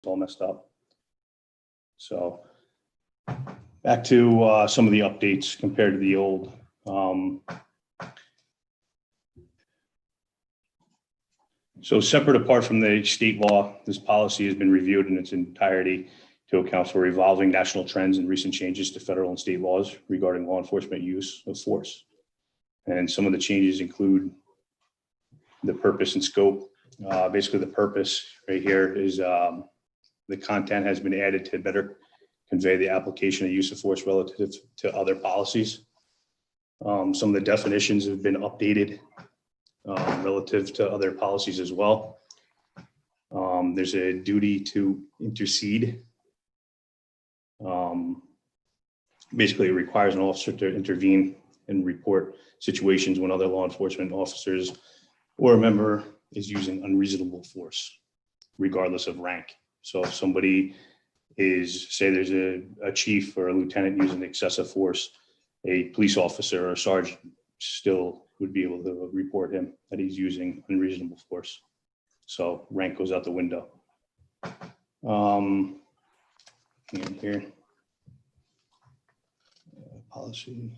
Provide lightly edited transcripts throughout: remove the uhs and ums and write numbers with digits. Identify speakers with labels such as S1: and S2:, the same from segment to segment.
S1: all messed up. So back to some of the updates compared to the old. So separate apart from the state law, this policy has been reviewed in its entirety to account for evolving national trends and recent changes to federal and state laws regarding law enforcement use of force. And some of the changes include the purpose and scope. Basically, the purpose right here is the content has been added to better convey the application of use of force relative to other policies. Some of the definitions have been updated relative to other policies as well. There's a duty to intercede. Basically, it requires an officer to intervene and report situations when other law enforcement officers or a member is using unreasonable force, regardless of rank. So if somebody is, say there's a chief or a lieutenant using excessive force, a police officer or a sergeant still would be able to report him that he's using unreasonable force. So rank goes out the window. Here, policy.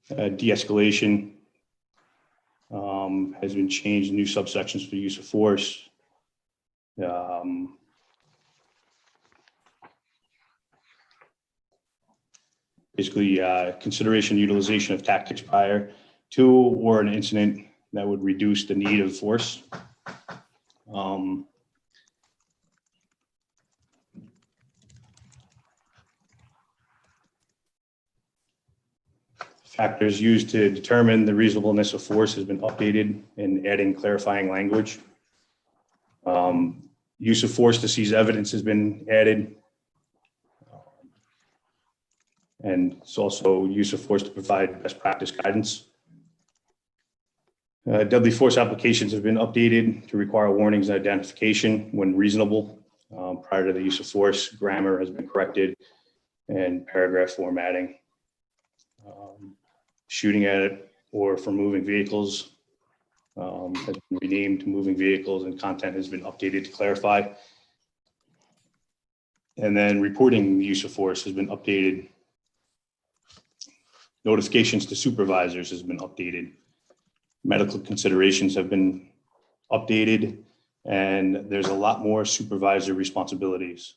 S1: De-escalation has been changed, new subsections for use of force. Basically, consideration utilization of tactics prior to or an incident that would reduce the need of force. Factors used to determine the reasonableness of force has been updated and adding clarifying language. Use of force to seize evidence has been added. And it's also use of force to provide best practice guidance. Deadly force applications have been updated to require warnings and identification when reasonable. Prior to the use of force, grammar has been corrected and paragraph formatting. Shooting at it or for moving vehicles has been renamed to moving vehicles, and content has been updated to clarify. And then reporting the use of force has been updated. Notifications to supervisors has been updated. Medical considerations have been updated, and there's a lot more supervisor responsibilities.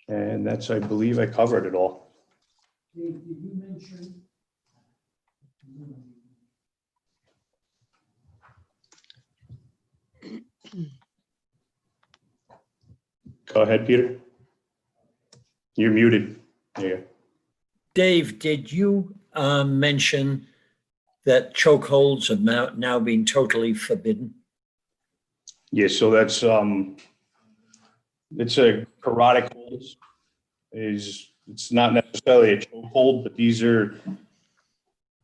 S1: And that's, I believe I covered it all.
S2: Dave, did you mention?
S1: Go ahead, Peter. You're muted. There you go.
S3: Dave, did you mention that chokeholds have now been totally forbidden?
S1: Yes, so that's it's a carotid hold. It's not necessarily a chokehold, but these are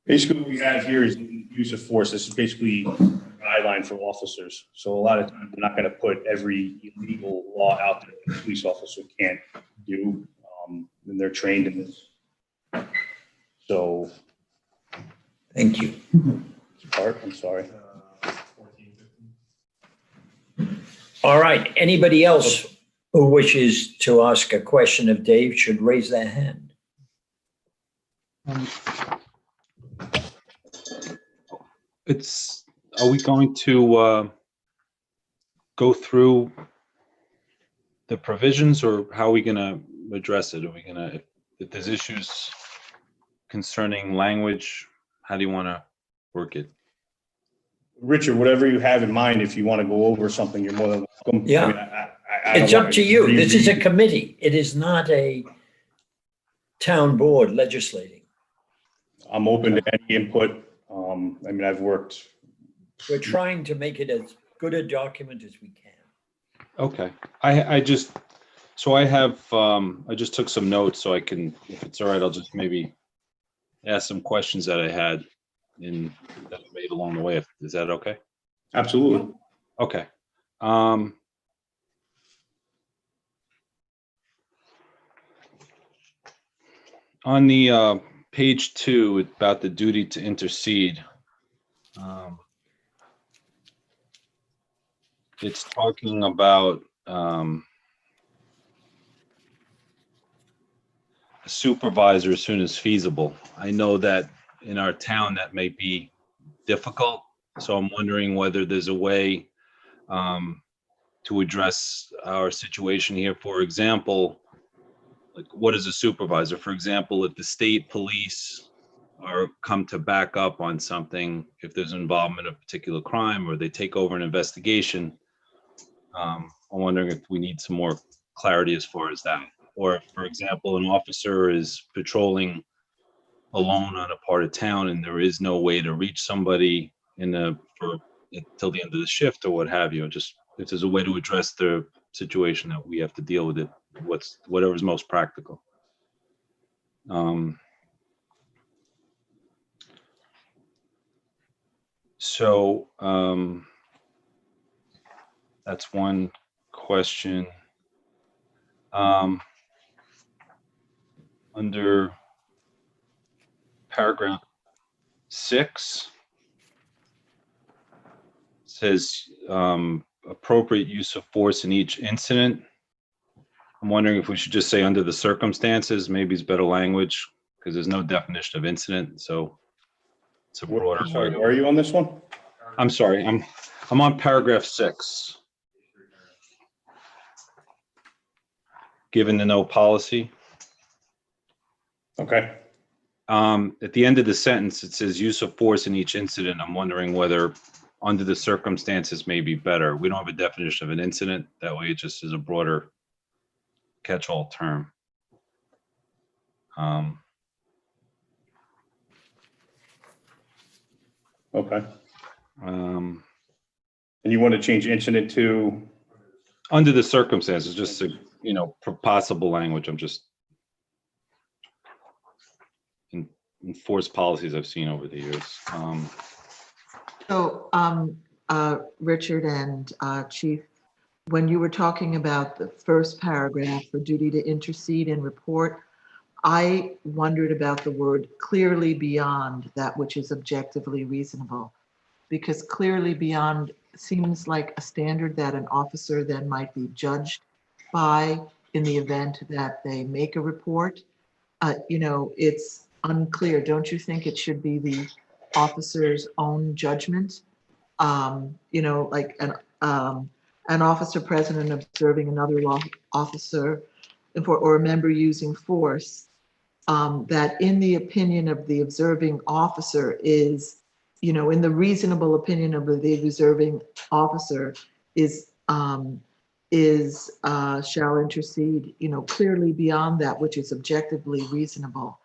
S1: basically what we have here is use of force. This is basically a guideline for officers. So a lot of times we're not going to put every illegal law out there that a police officer can't do, and they're trained in this. So,
S3: Thank you.
S1: Art, I'm sorry.
S3: All right. Anybody else who wishes to ask a question of Dave should raise their hand.
S4: Are we going to go through the provisions, or how are we going to address it? Are we going to, if there's issues concerning language, how do you want to work it?
S1: Richard, whatever you have in mind, if you want to go over something, you're more than welcome.
S3: Yeah.
S1: I mean, I
S3: It's
S1: don't
S3: up
S1: want
S3: to you. This is a
S1: reread.
S3: committee. It is not a town board legislating.
S1: I'm open to any input. I mean, I've worked.
S3: We're trying to make it as good a document as we can.
S4: Okay. I just took some notes so I can, if it's all right, I'll just maybe ask some questions that I had that I made along the way. Is that okay?
S1: Absolutely.
S4: Okay. On the page 2, about the duty to intercede, it's talking about a supervisor as soon as feasible. I know that in our town that may be difficult, so I'm wondering whether there's a way to address our situation here. For example, like what is a supervisor? For example, if the state police are come to back up on something, if there's involvement of a particular crime or they take over an investigation, I'm wondering if we need some more clarity as far as that. Or if, for example, an officer is patrolling alone on a part of town and there is no way to reach somebody until the end of the shift or what have you. Just if there's a way to address the situation that we have to deal with it, whatever's most practical. So that's one question. Under paragraph 6, says appropriate use of force in each incident. I'm wondering if we should just say under the circumstances. Maybe it's better language because there's no definition of incident, so it's a broader.
S1: Sorry, where are you on this one?
S4: I'm sorry, I'm on paragraph 6. Given the no policy.
S1: Okay.
S4: At the end of the sentence, it says use of force in each incident. I'm wondering whether under the circumstances may be better. We don't have a definition of an incident. That way it just is a broader catch-all term.
S1: Okay.
S4: Um,
S1: And you want to change incident to?
S4: Under the circumstances, just a, possible language. I'm just enforced policies I've seen over the years.
S5: So, Richard and Chief, when you were talking about the first paragraph for duty to intercede and report, I wondered about the word clearly beyond that which is objectively reasonable, because clearly beyond seems like a standard that an officer then might be judged by in the event that they make a report. It's unclear. Don't you think it should be the officer's own judgment? Like an officer present and observing another law officer or a member using force, that in the opinion of the observing officer is, in the reasonable opinion of the observing officer is shall intercede, clearly beyond that which is objectively reasonable.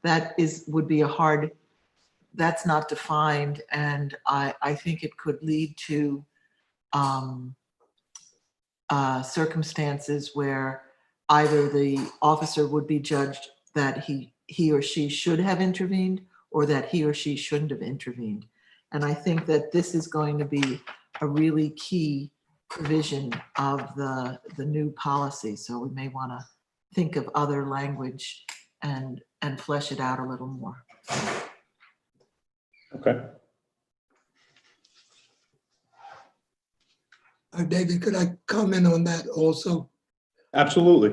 S5: That would be that's not defined, and I think it could lead to circumstances where either the officer would be judged that he or she should have intervened or that he or she shouldn't have intervened. And I think that this is going to be a really key provision of the new policy. So we may want to think of other language and flesh it out a little more.
S1: Okay.
S2: David, could I comment on that also?
S1: Absolutely.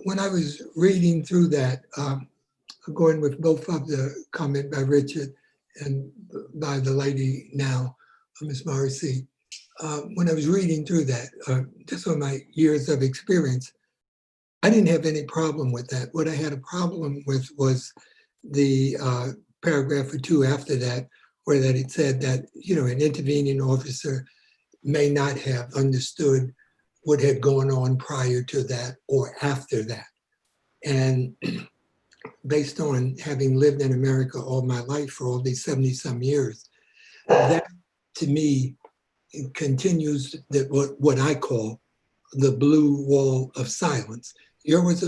S2: When I was reading through that, going with both of the comment by Richard and by the lady now, Ms. Morrissey, when I was reading through that, just on my years of experience, I didn't have any problem with that. What I had a problem with was the paragraph or two after that, where that it said that, an intervening officer may not have understood what had gone on prior to that or after that. And based on having lived in America all my life for all these 70 some years, that to me continues what I call the blue wall of silence. There was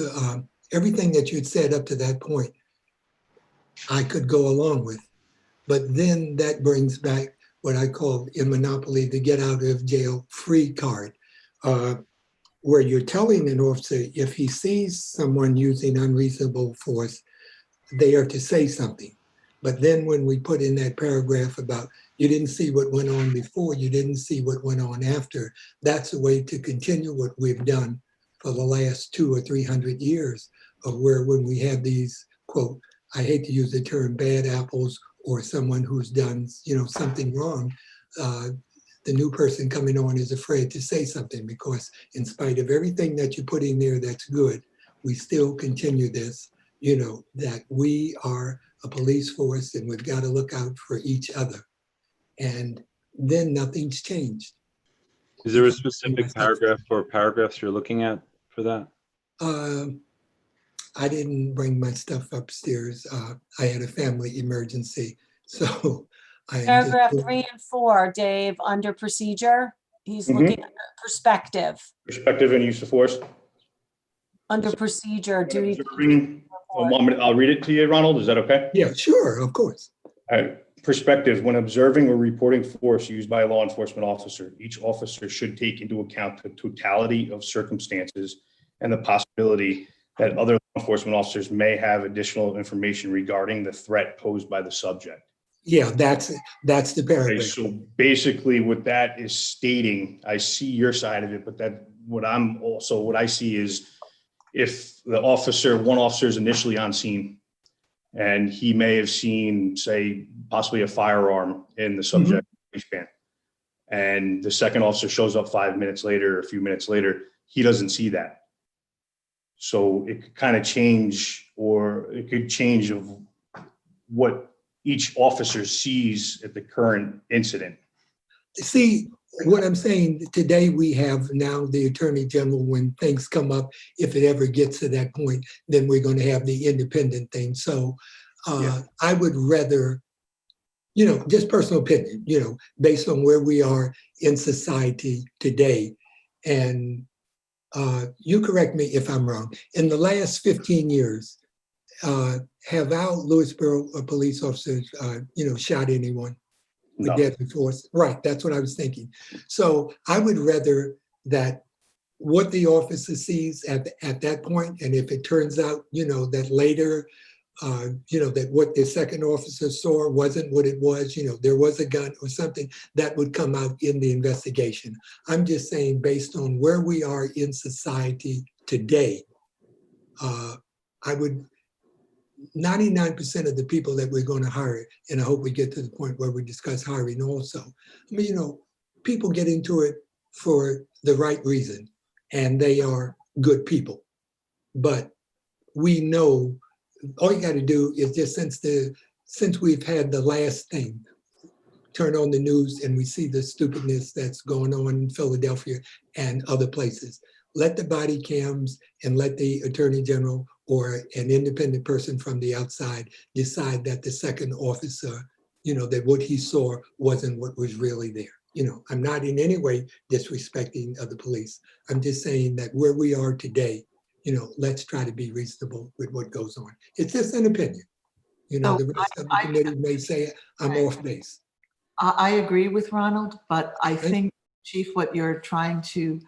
S2: everything that you'd said up to that point, I could go along with. But then that brings back what I call in Monopoly the get out of jail free card, where you're telling an officer if he sees someone using unreasonable force there to say something. But then when we put in that paragraph about you didn't see what went on before, you didn't see what went on after, that's a way to continue what we've done for the last 200 or 300 years, of where when we have these, quote, I hate to use the term bad apples, or someone who's done, something wrong, the new person coming on is afraid to say something, because in spite of everything that you put in there that's good, we still continue this, that we are a police force and we've got to look out for each other. And then nothing's changed.
S4: Is there a specific paragraph or paragraphs you're looking at for that?
S2: I didn't bring my stuff upstairs. I had a family emergency. So
S6: Paragraph 3 and 4, Dave, under procedure, he's looking at perspective.
S1: Perspective and use of force.
S6: Under procedure, duty.
S1: I'll read it to you, Ronald. Is that okay?
S2: Yeah, sure, of course.
S1: All right. Perspective. When observing or reporting force used by a law enforcement officer, each officer should take into account the totality of circumstances and the possibility that other law enforcement officers may have additional information regarding the threat posed by the subject.
S2: Yeah, that's the paragraph.
S1: Okay, so basically what that is stating, I see your side of it, but what I see is if one officer is initially on scene and he may have seen, say, possibly a firearm in the subject waistband, and the second officer shows up 5 minutes later, or a few minutes later, he doesn't see that. So it could kind of change, or it could change of what each officer sees at the current incident.
S2: See, what I'm saying, today we have now the Attorney General, when things come up, if it ever gets to that point, then we're going to have the independent thing. So I would rather, just personal opinion, based on where we are in society today. And you correct me if I'm wrong. In the last 15 years, have our Lewisboro police officers, shot anyone with
S1: No.
S2: deadly force? Right, that's what I was thinking. So I would rather that what the officer sees at that point, and if it turns out, that later, that what the second officer saw wasn't what it was, there was a gun or something, that would come out in the investigation. I'm just saying, based on where we are in society today, I would, 99% of the people that we're going to hire, and I hope we get to the point where we discuss hiring also. I mean, people get into it for the right reason, and they are good people. But we know all you got to do is just, since we've had the last thing, turn on the news and we see the stupidness that's going on in Philadelphia and other places. Let the body cams and let the Attorney General or an independent person from the outside decide that the second officer, that what he saw wasn't what was really there. I'm not in any way disrespecting of the police. I'm just saying that where we are today, let's try to be reasonable with what goes on. It's just an opinion. The rest of the committee may say I'm off base.
S5: I agree with Ronald, but I think, Chief, what you're trying to,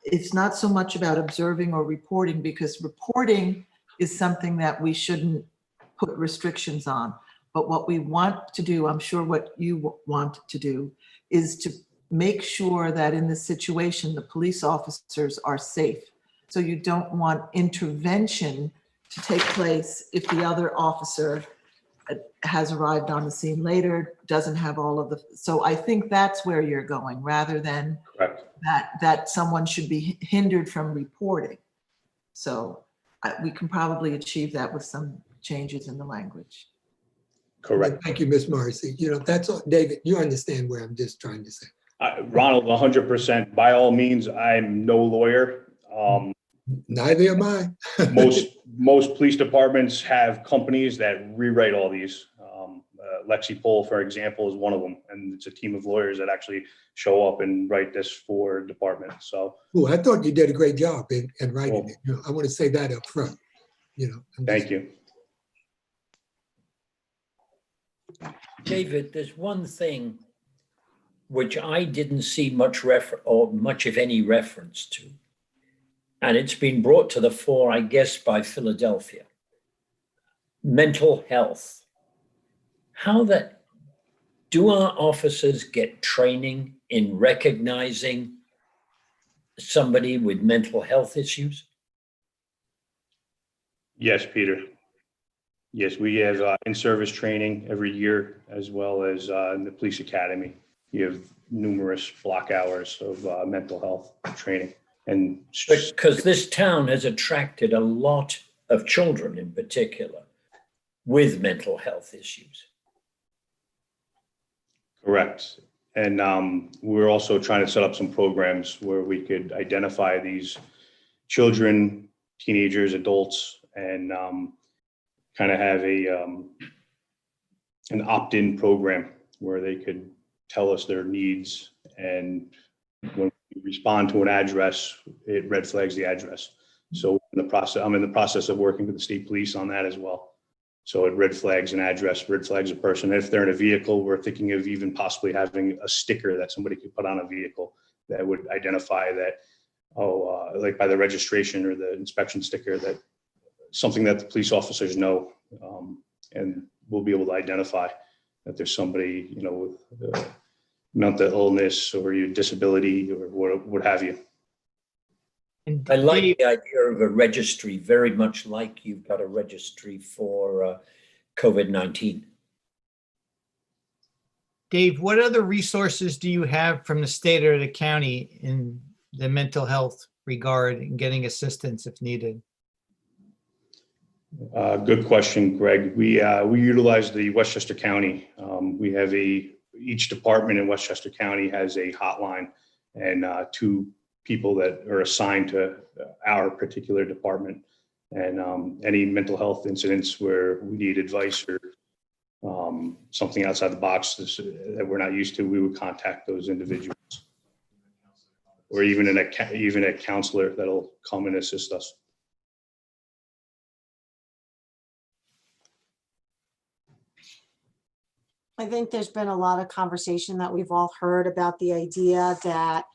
S5: it's not so much about observing or reporting, because reporting is something that we shouldn't put restrictions on. But what we want to do, I'm sure what you want to do, is to make sure that in this situation, the police officers are safe. So you don't want intervention to take place if the other officer has arrived on the scene later, doesn't have all of the, so I think that's where you're going, rather than
S1: Correct.
S5: that someone should be hindered from reporting. So we can probably achieve that with some changes in the language.
S1: Correct.
S2: Thank you, Ms. Morrissey. That's all. David, you understand where I'm just trying to say.
S1: Ronald, 100%. By all means, I'm no lawyer.
S2: Neither am I.
S1: Most police departments have companies that rewrite all these. Lexipol, for example, is one of them, and it's a team of lawyers that actually show up and write this for departments. So,
S2: I thought you did a great job in writing it. I want to say that up front.
S1: Thank you.
S3: David, there's one thing which I didn't see much of any reference to, and it's been brought to the fore, I guess, by Philadelphia. mental health. Do our officers get training in recognizing somebody with mental health issues?
S1: Yes, Peter. Yes, we have in-service training every year, as well as in the police academy. You have numerous block hours of mental health training. And
S3: Because this town has attracted a lot of children in particular with mental health issues.
S1: correct. And we're also trying to set up some programs where we could identify these children, teenagers, adults, and kind of have an opt-in program where they could tell us their needs, and when we respond to an address, it red flags the address. So I'm in the process of working with the state police on that as well. So it red flags an address, red flags a person. If they're in a vehicle, we're thinking of even possibly having a sticker that somebody could put on a vehicle that would identify that, like by the registration or the inspection sticker, that something that the police officers know, and we'll be able to identify that there's somebody, with mental illness or your disability or what have you.
S7: And
S3: I like
S7: Dave,
S3: the idea of a registry, very much like you've got a registry for COVID-19.
S7: Dave, what other resources do you have from the state or the county in the mental health regard and getting assistance if needed?
S1: Good question, Greg. We utilize the Westchester County. We have each department in Westchester County has a hotline, and two people that are assigned to our particular department. And any mental health incidents where we need advice or something outside the box that we're not used to, we would contact those individuals, or even a counselor that'll come and assist us.
S6: I think there's been a lot of conversation that we've all heard about the idea that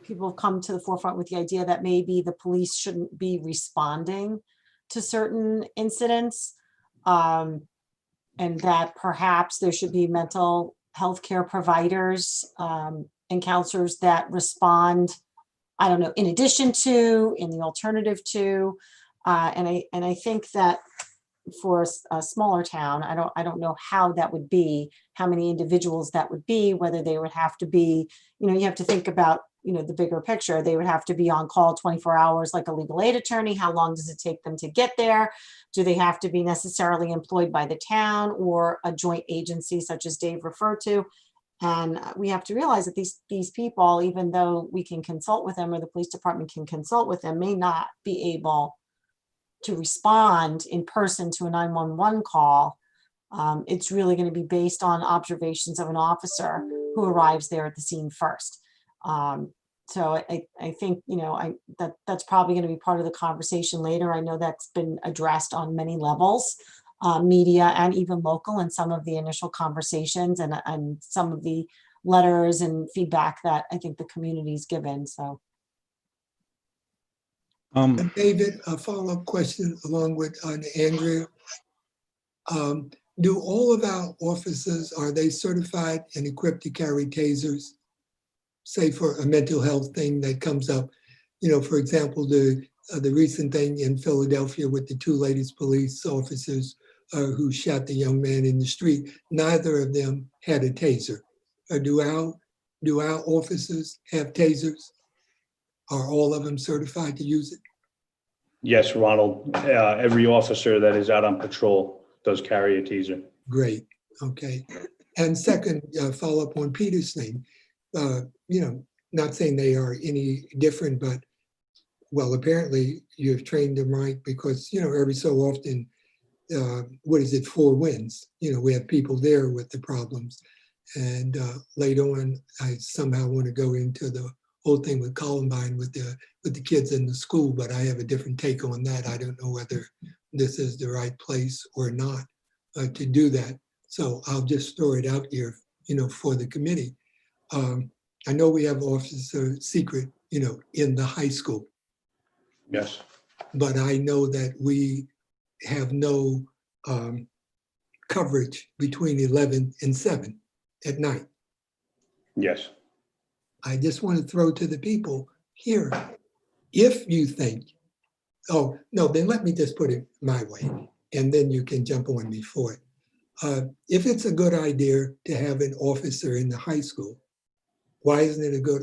S6: people have come to the forefront with the idea that maybe the police shouldn't be responding to certain incidents, and that perhaps there should be mental health care providers and counselors that respond, I don't know, in addition to, in the alternative to, and I think that for a smaller town, I don't know how that would be, how many individuals that would be, whether they would have to be, you have to think about, the bigger picture. They would have to be on call 24 hours like a legal aid attorney. How long does it take them to get there? Do they have to be necessarily employed by the town or a joint agency such as Dave referred to? And we have to realize that these people, even though we can consult with them or the police department can consult with them, may not be able to respond in person to a 911 call. It's really going to be based on observations of an officer who arrives there at the scene first. So I think, that's probably going to be part of the conversation later. I know that's been addressed on many levels, media and even local, in some of the initial conversations and some of the letters and feedback that I think the community's given. So.
S2: And David, a follow-up question along with Andrea. Do all of our officers, are they certified and equipped to carry tasers? Say for a mental health thing that comes up, for example, the recent thing in Philadelphia with the two ladies police officers who shot the young man in the street, neither of them had a taser. Do our officers have tasers? Are all of them certified to use it?
S1: Yes, Ronald. Every officer that is out on patrol does carry a taser.
S2: Great. Okay. And second, follow up on Peter's thing. Not saying they are any different, but well, apparently you have trained them right, because every so often, four wins. We have people there with the problems, and later on, I somehow want to go into the whole thing with Columbine with the kids in the school, but I have a different take on that. I don't know whether this is the right place or not to do that. So I'll just throw it out here, for the committee. I know we have officer secret, in the high school.
S1: Yes.
S2: but I know that we have no coverage between 11 and 7 at night.
S1: Yes.
S2: I just want to throw to the people here, if you think, oh, no, then let me just put it my way, and then you can jump on me for it. If it's a good idea to have an officer in the high school, why isn't it a good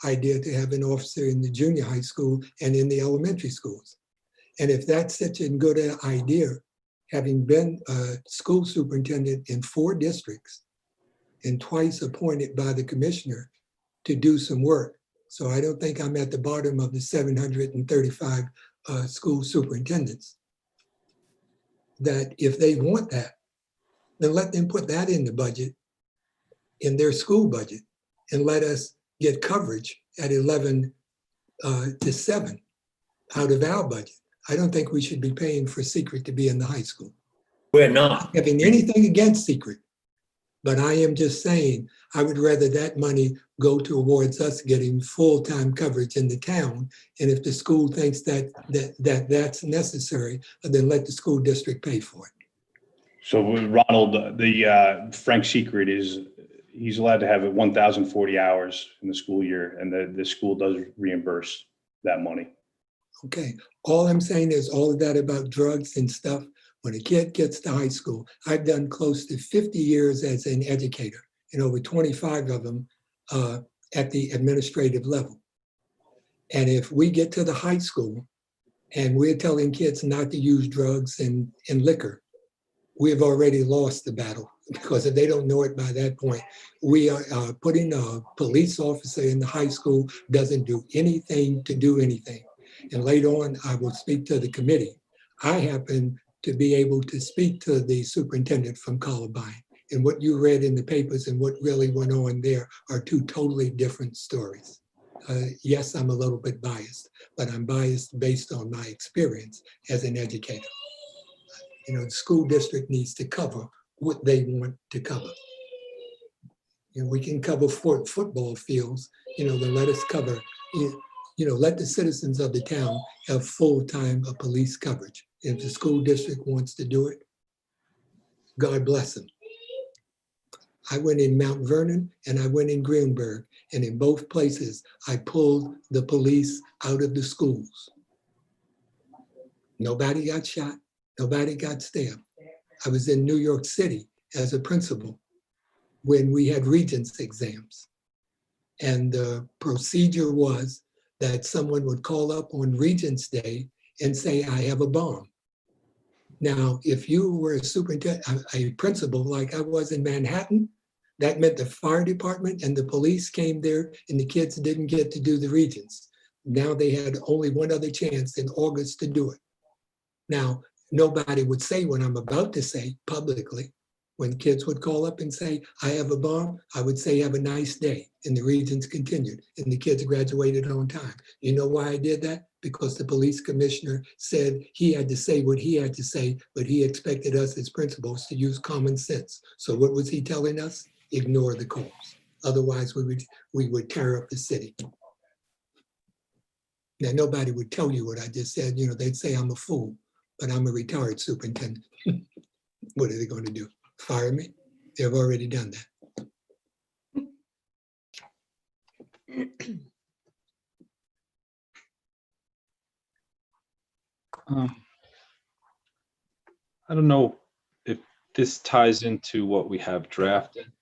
S2: idea to have an officer in the junior high school and in the elementary schools? And if that's such a good idea, having been a school superintendent in 4 districts and twice appointed by the commissioner to do some work. So I don't think I'm at the bottom of the 735 school superintendents. That if they want that, then let them put that in the budget, in their school budget, and let us get coverage at 11 to 7 out of our budget. I don't think we should be paying for secret to be in the high school.
S3: We're not.
S2: Having anything against secret, but I am just saying, I would rather that money go towards us getting full-time coverage in the town. And if the school thinks that's necessary, then let the school district pay for it.
S1: So Ronald, the Frank Secret he's allowed to have 1,040 hours in the school year, and the school does reimburse that money.
S2: Okay, all I'm saying is all of that about drugs and stuff. When a kid gets to high school, I've done close to 50 years as an educator, and over 25 of them at the administrative level. And if we get to the high school and we're telling kids not to use drugs and liquor, we've already lost the battle, because if they don't know it by that point, we are putting a police officer in the high school doesn't do anything to do anything. And later on, I will speak to the committee. I happen to be able to speak to the superintendent from Columbine. And what you read in the papers and what really went on there are 2 totally different stories. Yes, I'm a little bit biased, but I'm biased based on my experience as an educator. You know, the school district needs to cover what they want to cover. You know, we can cover football fields, then let us cover, let the citizens of the town have full-time police coverage. If the school district wants to do it, God bless them. I went in Mount Vernon and I went in Greenberg, and in both places, I pulled the police out of the schools. Nobody got shot. Nobody got stabbed. I was in New York City as a principal when we had regents exams. And the procedure was that someone would call up on Regents Day and say, I have a bomb. Now, if you were a superintendent, a principal like I was in Manhattan, that meant the fire department and the police came there and the kids didn't get to do the regents. Now they had only one other chance in August to do it. Now, nobody would say what I'm about to say publicly. When kids would call up and say, I have a bomb, I would say, have a nice day. And the regents continued and the kids graduated on time. You know why I did that? Because the police commissioner said he had to say what he had to say, but he expected us as principals to use common sense. So what was he telling us? Ignore the calls. Otherwise, we would tear up the city. Now, nobody would tell you what I just said. They'd say I'm a fool, but I'm a retired superintendent. What are they going to do? Fire me? They've already done that.
S4: I don't know if this ties into what we have drafted.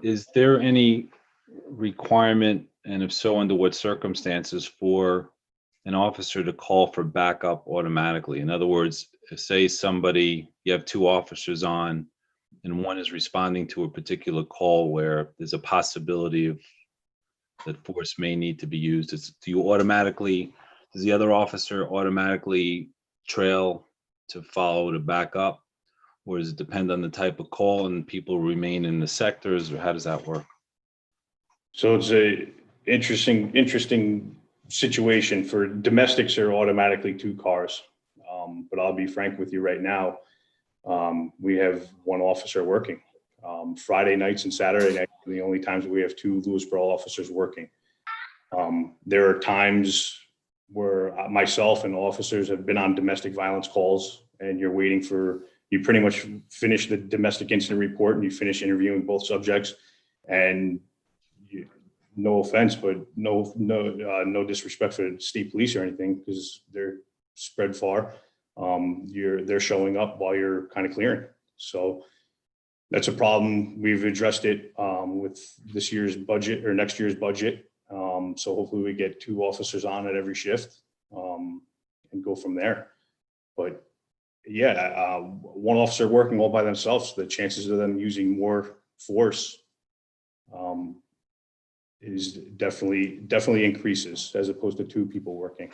S4: Is there any requirement, and if so, under what circumstances, for an officer to call for backup automatically? In other words, if say you have 2 officers on and one is responding to a particular call where there's a possibility of that force may need to be used, does the other officer automatically trail to follow to back up? Or does it depend on the type of call and people remain in the sectors, or how does that work?
S1: So it's a interesting situation. For domestics, there are automatically 2 cars. But I'll be frank with you right now. We have 1 officer working. Friday nights and Saturday nights are the only times we have 2 Lewisboro officers working. There are times where myself and officers have been on domestic violence calls, and you're waiting for, you pretty much finish the domestic incident report and you finish interviewing both subjects, and you, no offense, but no disrespect for the state police or anything, because they're spread far. They're showing up while you're kind of clearing. So that's a problem. We've addressed it with this year's budget or next year's budget. So hopefully we get 2 officers on at every shift and go from there. But yeah, one officer working all by themselves, the chances of them using more force is definitely increases as opposed to 2 people working.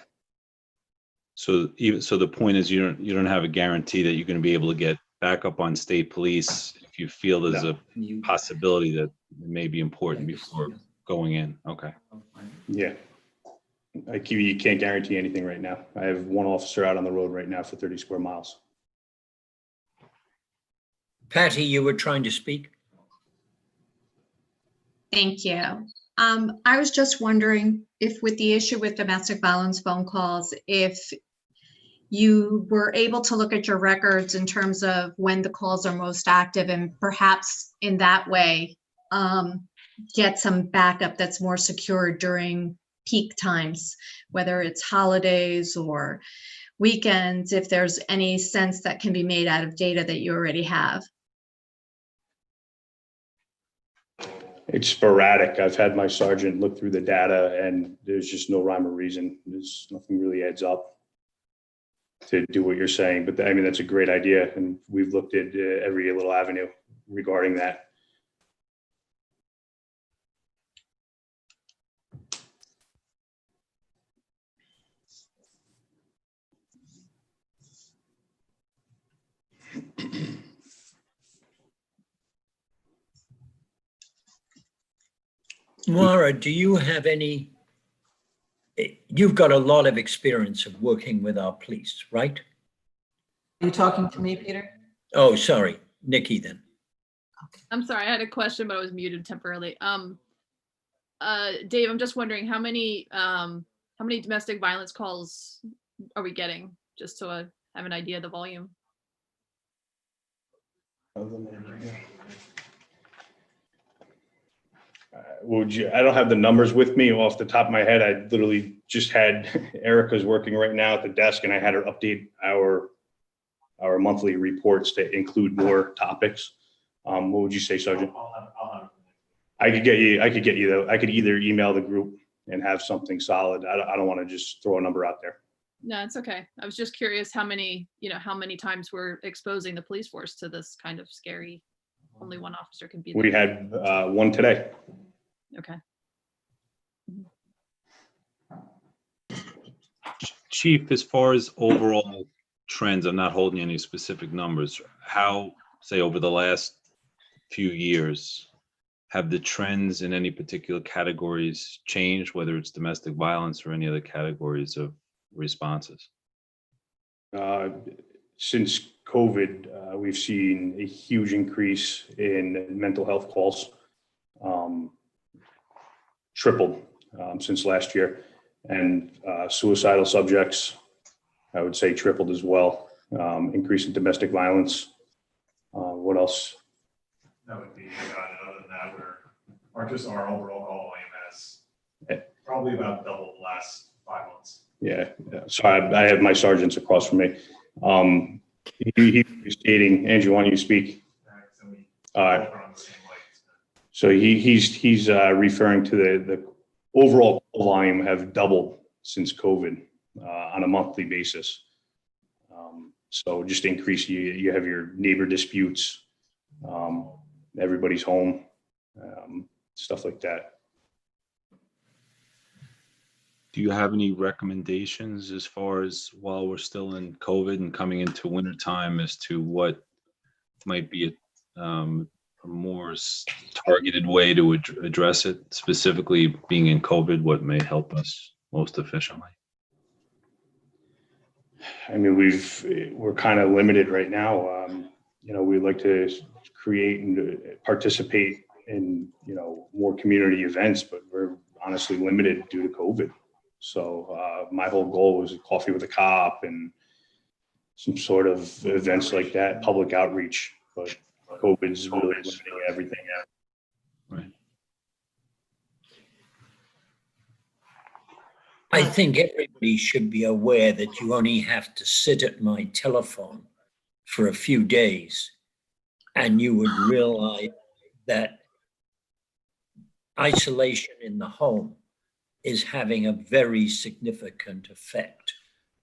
S4: So the point is you don't have a guarantee that you're going to be able to get back up on state police if you feel there's a possibility that it may be important before going in. Okay.
S1: Yeah. You can't guarantee anything right now. I have 1 officer out on the road right now for 30 square miles.
S3: Patty, you were trying to speak?
S8: Thank you. I was just wondering if with the issue with domestic violence phone calls, if you were able to look at your records in terms of when the calls are most active, and perhaps in that way get some backup that's more secure during peak times, whether it's holidays or weekends, if there's any sense that can be made out of data that you already have.
S1: It's sporadic. I've had my sergeant look through the data and there's just no rhyme or reason. There's nothing really adds up to do what you're saying. But I mean, that's a great idea. And we've looked at every little avenue regarding that.
S3: Maura, do you have any, you've got a lot of experience of working with our police, right?
S5: Are you talking to me, Peter?
S3: Oh, sorry, Nikki then.
S9: I'm sorry, I had a question, but I was muted temporarily. Dave, I'm just wondering how many domestic violence calls are we getting, just so I have an idea of the volume?
S1: I don't have the numbers with me off the top of my head. I literally just had Erica's working right now at the desk, and I had her update our monthly reports to include more topics. What would you say, Sergeant? I could get you though. I could either email the group and have something solid. I don't want to just throw a number out there.
S9: No, it's okay. I was just curious how many times we're exposing the police force to this kind of scary, only one officer can be there.
S1: We had 1 today.
S9: Okay.
S4: Chief, as far as overall trends, I'm not holding any specific numbers. How, say, over the last few years, have the trends in any particular categories changed, whether it's domestic violence or any other categories of responses?
S1: Since COVID, we've seen a huge increase in mental health calls, tripled since last year, and suicidal subjects, I would say, tripled as well. Increase in domestic violence. What else?
S10: That would be other than that, our overall call volume has probably about double the last 5 months.
S1: Yeah. So I have my sergeants across from me. He was stating, Andrew, why don't you speak? So he's referring to the overall call volume have doubled since COVID on a monthly basis. So just increase, you have your neighbor disputes, everybody's home, stuff like that.
S4: Do you have any recommendations as far as while we're still in COVID and coming into winter time as to what might be a more targeted way to address it, specifically being in COVID, what may help us most efficiently?
S1: I mean, we're kind of limited right now. We'd like to create and participate in, more community events, but we're honestly limited due to COVID. So my whole goal was coffee with a cop and some sort of events like that, public outreach, but COVID's really limiting everything.
S4: Right.
S3: I think everybody should be aware that you only have to sit at my telephone for a few days and you would realize that isolation in the home is having a very significant effect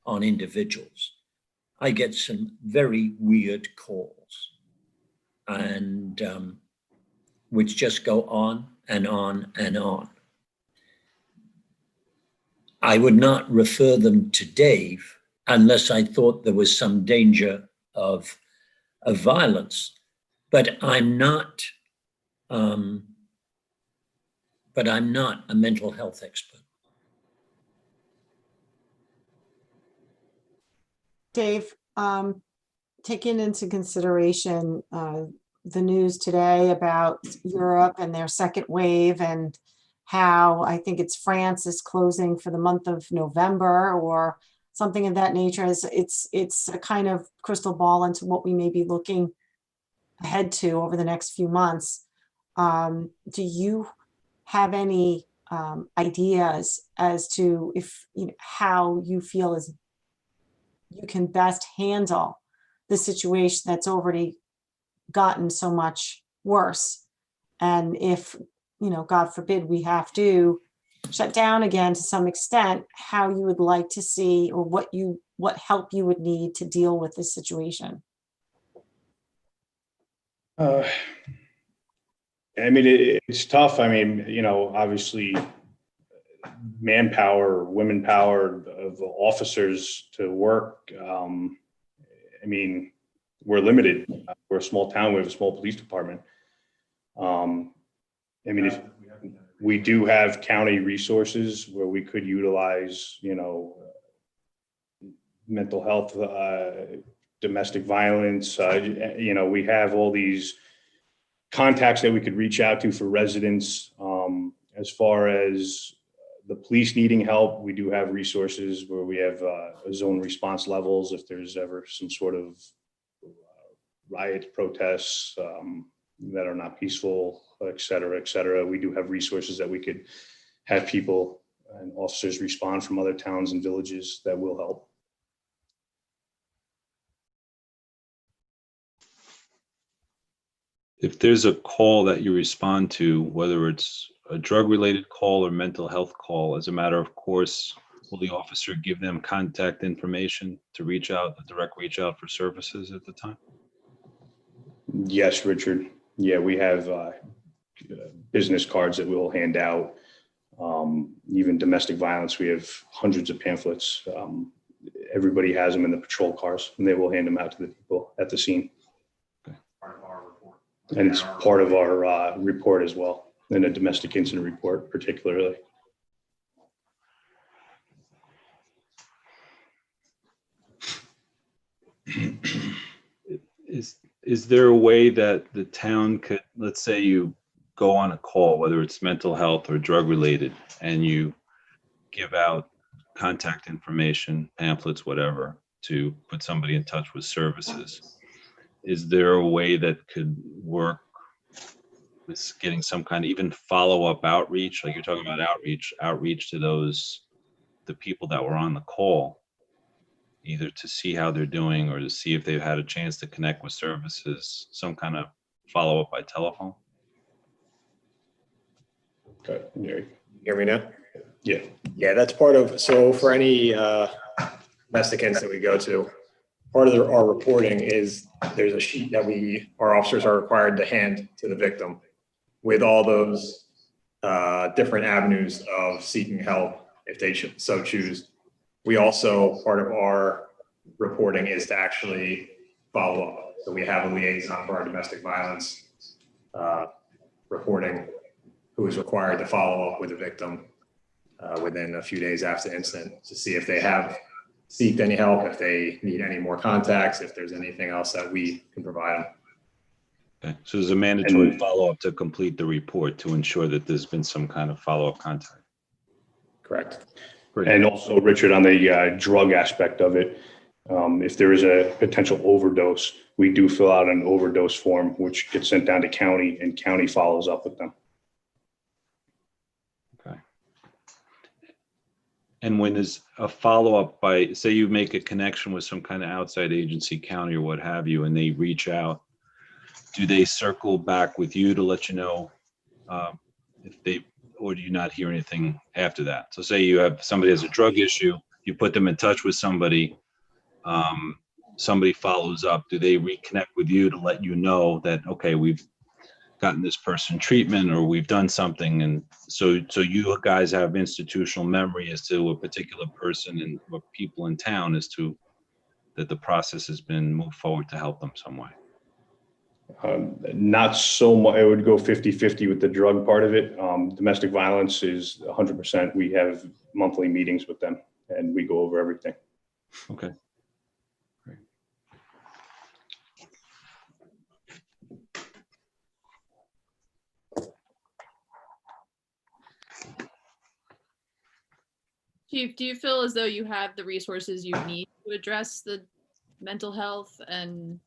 S3: on individuals. I get some very weird calls and which just go on and on and on. I would not refer them to Dave unless I thought there was some danger of violence. But I'm not a mental health expert.
S6: Dave, taking into consideration the news today about Europe and their second wave and how I think it's France is closing for the month of November or something of that nature, it's a kind of crystal ball into what we may be looking ahead to over the next few months. Do you have any ideas as to if how you feel is you can best handle the situation that's already gotten so much worse? And if, God forbid, we have to shut down again to some extent, how you would like to see or what help you would need to deal with this situation?
S1: I mean, it's tough. I mean, obviously manpower, women power of officers to work. I mean, we're limited. We're a small town. We have a small police department. I mean, if we do have county resources where we could utilize, mental health, domestic violence, we have all these contacts that we could reach out to for residents. As far as the police needing help, we do have resources where we have zone response levels. If there's ever some sort of riots, protests that are not peaceful, et cetera, we do have resources that we could have people and officers respond from other towns and villages that will help.
S4: If there's a call that you respond to, whether it's a drug-related call or mental health call, as a matter of course, will the officer give them contact information to reach out, a direct reach out for services at the time?
S1: Yes, Richard. Yeah, we have business cards that we'll hand out. Even domestic violence, we have hundreds of pamphlets. Everybody has them in the patrol cars, and they will hand them out to the people at the scene.
S10: Part of our report.
S1: And it's part of our report as well, in a domestic incident report particularly.
S4: Is there a way that the town could, let's say you go on a call, whether it's mental health or drug related, and you give out contact information, pamphlets, whatever, to put somebody in touch with services? Is there a way that could work with getting some kind of even follow-up outreach? Like you're talking about outreach to the people that were on the call, either to see how they're doing or to see if they've had a chance to connect with services, some kind of follow-up by telephone?
S1: Okay, Gary.
S11: Hear me now?
S1: Yeah.
S11: Yeah, that's part of, so for any domestic incident that we go to, part of our reporting is there's a sheet that our officers are required to hand to the victim with all those different avenues of seeking help if they so choose. We also, part of our reporting is to actually follow up. So we have a liaison for our domestic violence reporting who is required to follow up with the victim within a few days after the incident to see if they have sought any help, if they need any more contacts, if there's anything else that we can provide them.
S4: Okay. So there's a mandatory follow-up to complete the report to ensure that there's been some kind of follow-up contact.
S11: Correct.
S4: Great.
S1: And also, Richard, on the drug aspect of it, if there is a potential overdose, we do fill out an overdose form, which gets sent down to county, and county follows up with them.
S4: Okay. And when there's a follow-up by, say you make a connection with some kind of outside agency, county or what have you, and they reach out, do they circle back with you to let you know if they, or do you not hear anything after that? So say you have, somebody has a drug issue, you put them in touch with somebody, somebody follows up, do they reconnect with you to let you know that, okay, we've gotten this person treatment or we've done something? And so you guys have institutional memory as to a particular person and what people in town as to that the process has been moved forward to help them some way.
S1: Not so much. I would go 50-50 with the drug part of it. Domestic violence is 100%. We have monthly meetings with them and we go over everything.
S4: Okay. Great.
S9: Chief, do you feel as though you have the resources you need to address the mental health and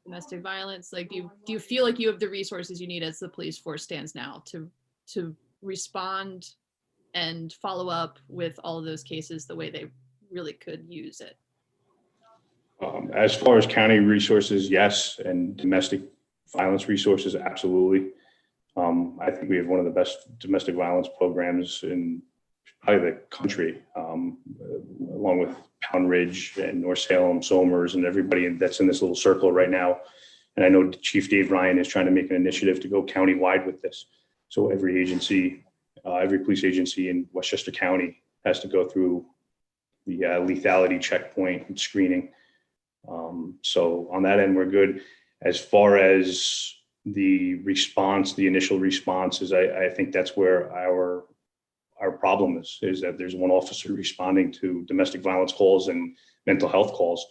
S9: domestic violence? Like, do you feel like you have the resources you need as the police force stands now to respond and follow up with all of those cases the way they really could use it?
S1: As far as county resources, yes, and domestic violence resources, absolutely. I think we have one of the best domestic violence programs in probably the country, along with Pound Ridge and North Salem, Somers, and everybody that's in this little circle right now. And I know Chief Dave Ryan is trying to make an initiative to go countywide with this. So every agency, every police agency in Westchester County has to go through the lethality checkpoint and screening. So on that end, we're good. As far as the response, the initial response is, I think that's where our problem is that there's one officer responding to domestic violence calls and mental health calls.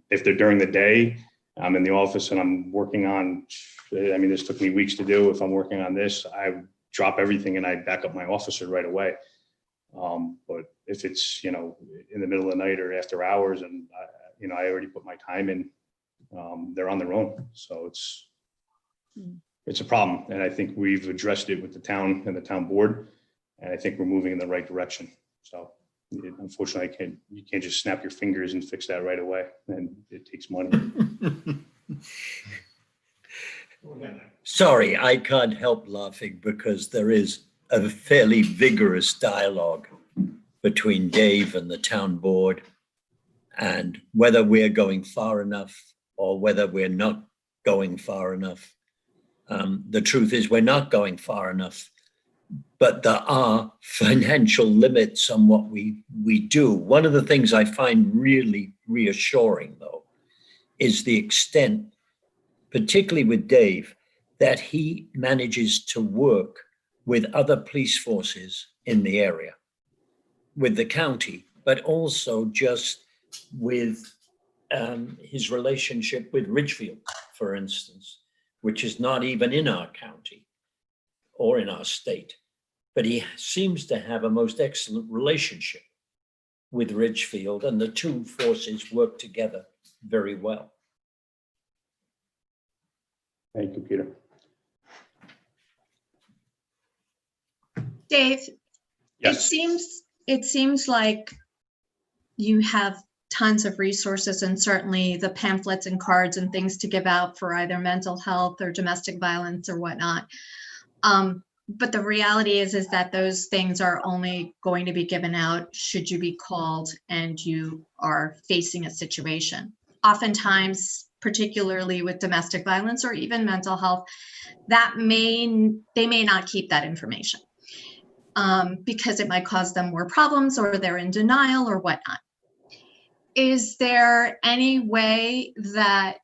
S1: If they're during the day, I'm in the office and I'm working on, I mean, this took me weeks to do. If I'm working on this, I drop everything and I back up my officer right away. But if it's, in the middle of the night or after hours and, I already put my time in, they're on their own. So it's a problem. And I think we've addressed it with the town and the town board. And I think we're moving in the right direction. So unfortunately, you can't just snap your fingers and fix that right away. And it takes money.
S3: Sorry, I can't help laughing because there is a fairly vigorous dialogue between Dave and the town board, and whether we're going far enough or whether we're not going far enough. The truth is we're not going far enough, but there are financial limits on what we do. One of the things I find really reassuring, though, is the extent, particularly with Dave, that he manages to work with other police forces in the area, with the county, but also just with his relationship with Ridgefield, for instance, which is not even in our county or in our state. But he seems to have a most excellent relationship with Ridgefield, and the two forces work together very well.
S1: Thank you, Peter.
S8: Dave,
S1: Yes.
S8: it seems like you have tons of resources and certainly the pamphlets and cards and things to give out for either mental health or domestic violence or whatnot. But the reality is that those things are only going to be given out should you be called and you are facing a situation. Oftentimes, particularly with domestic violence or even mental health, they may not keep that information because it might cause them more problems or they're in denial or whatnot. Is there any way that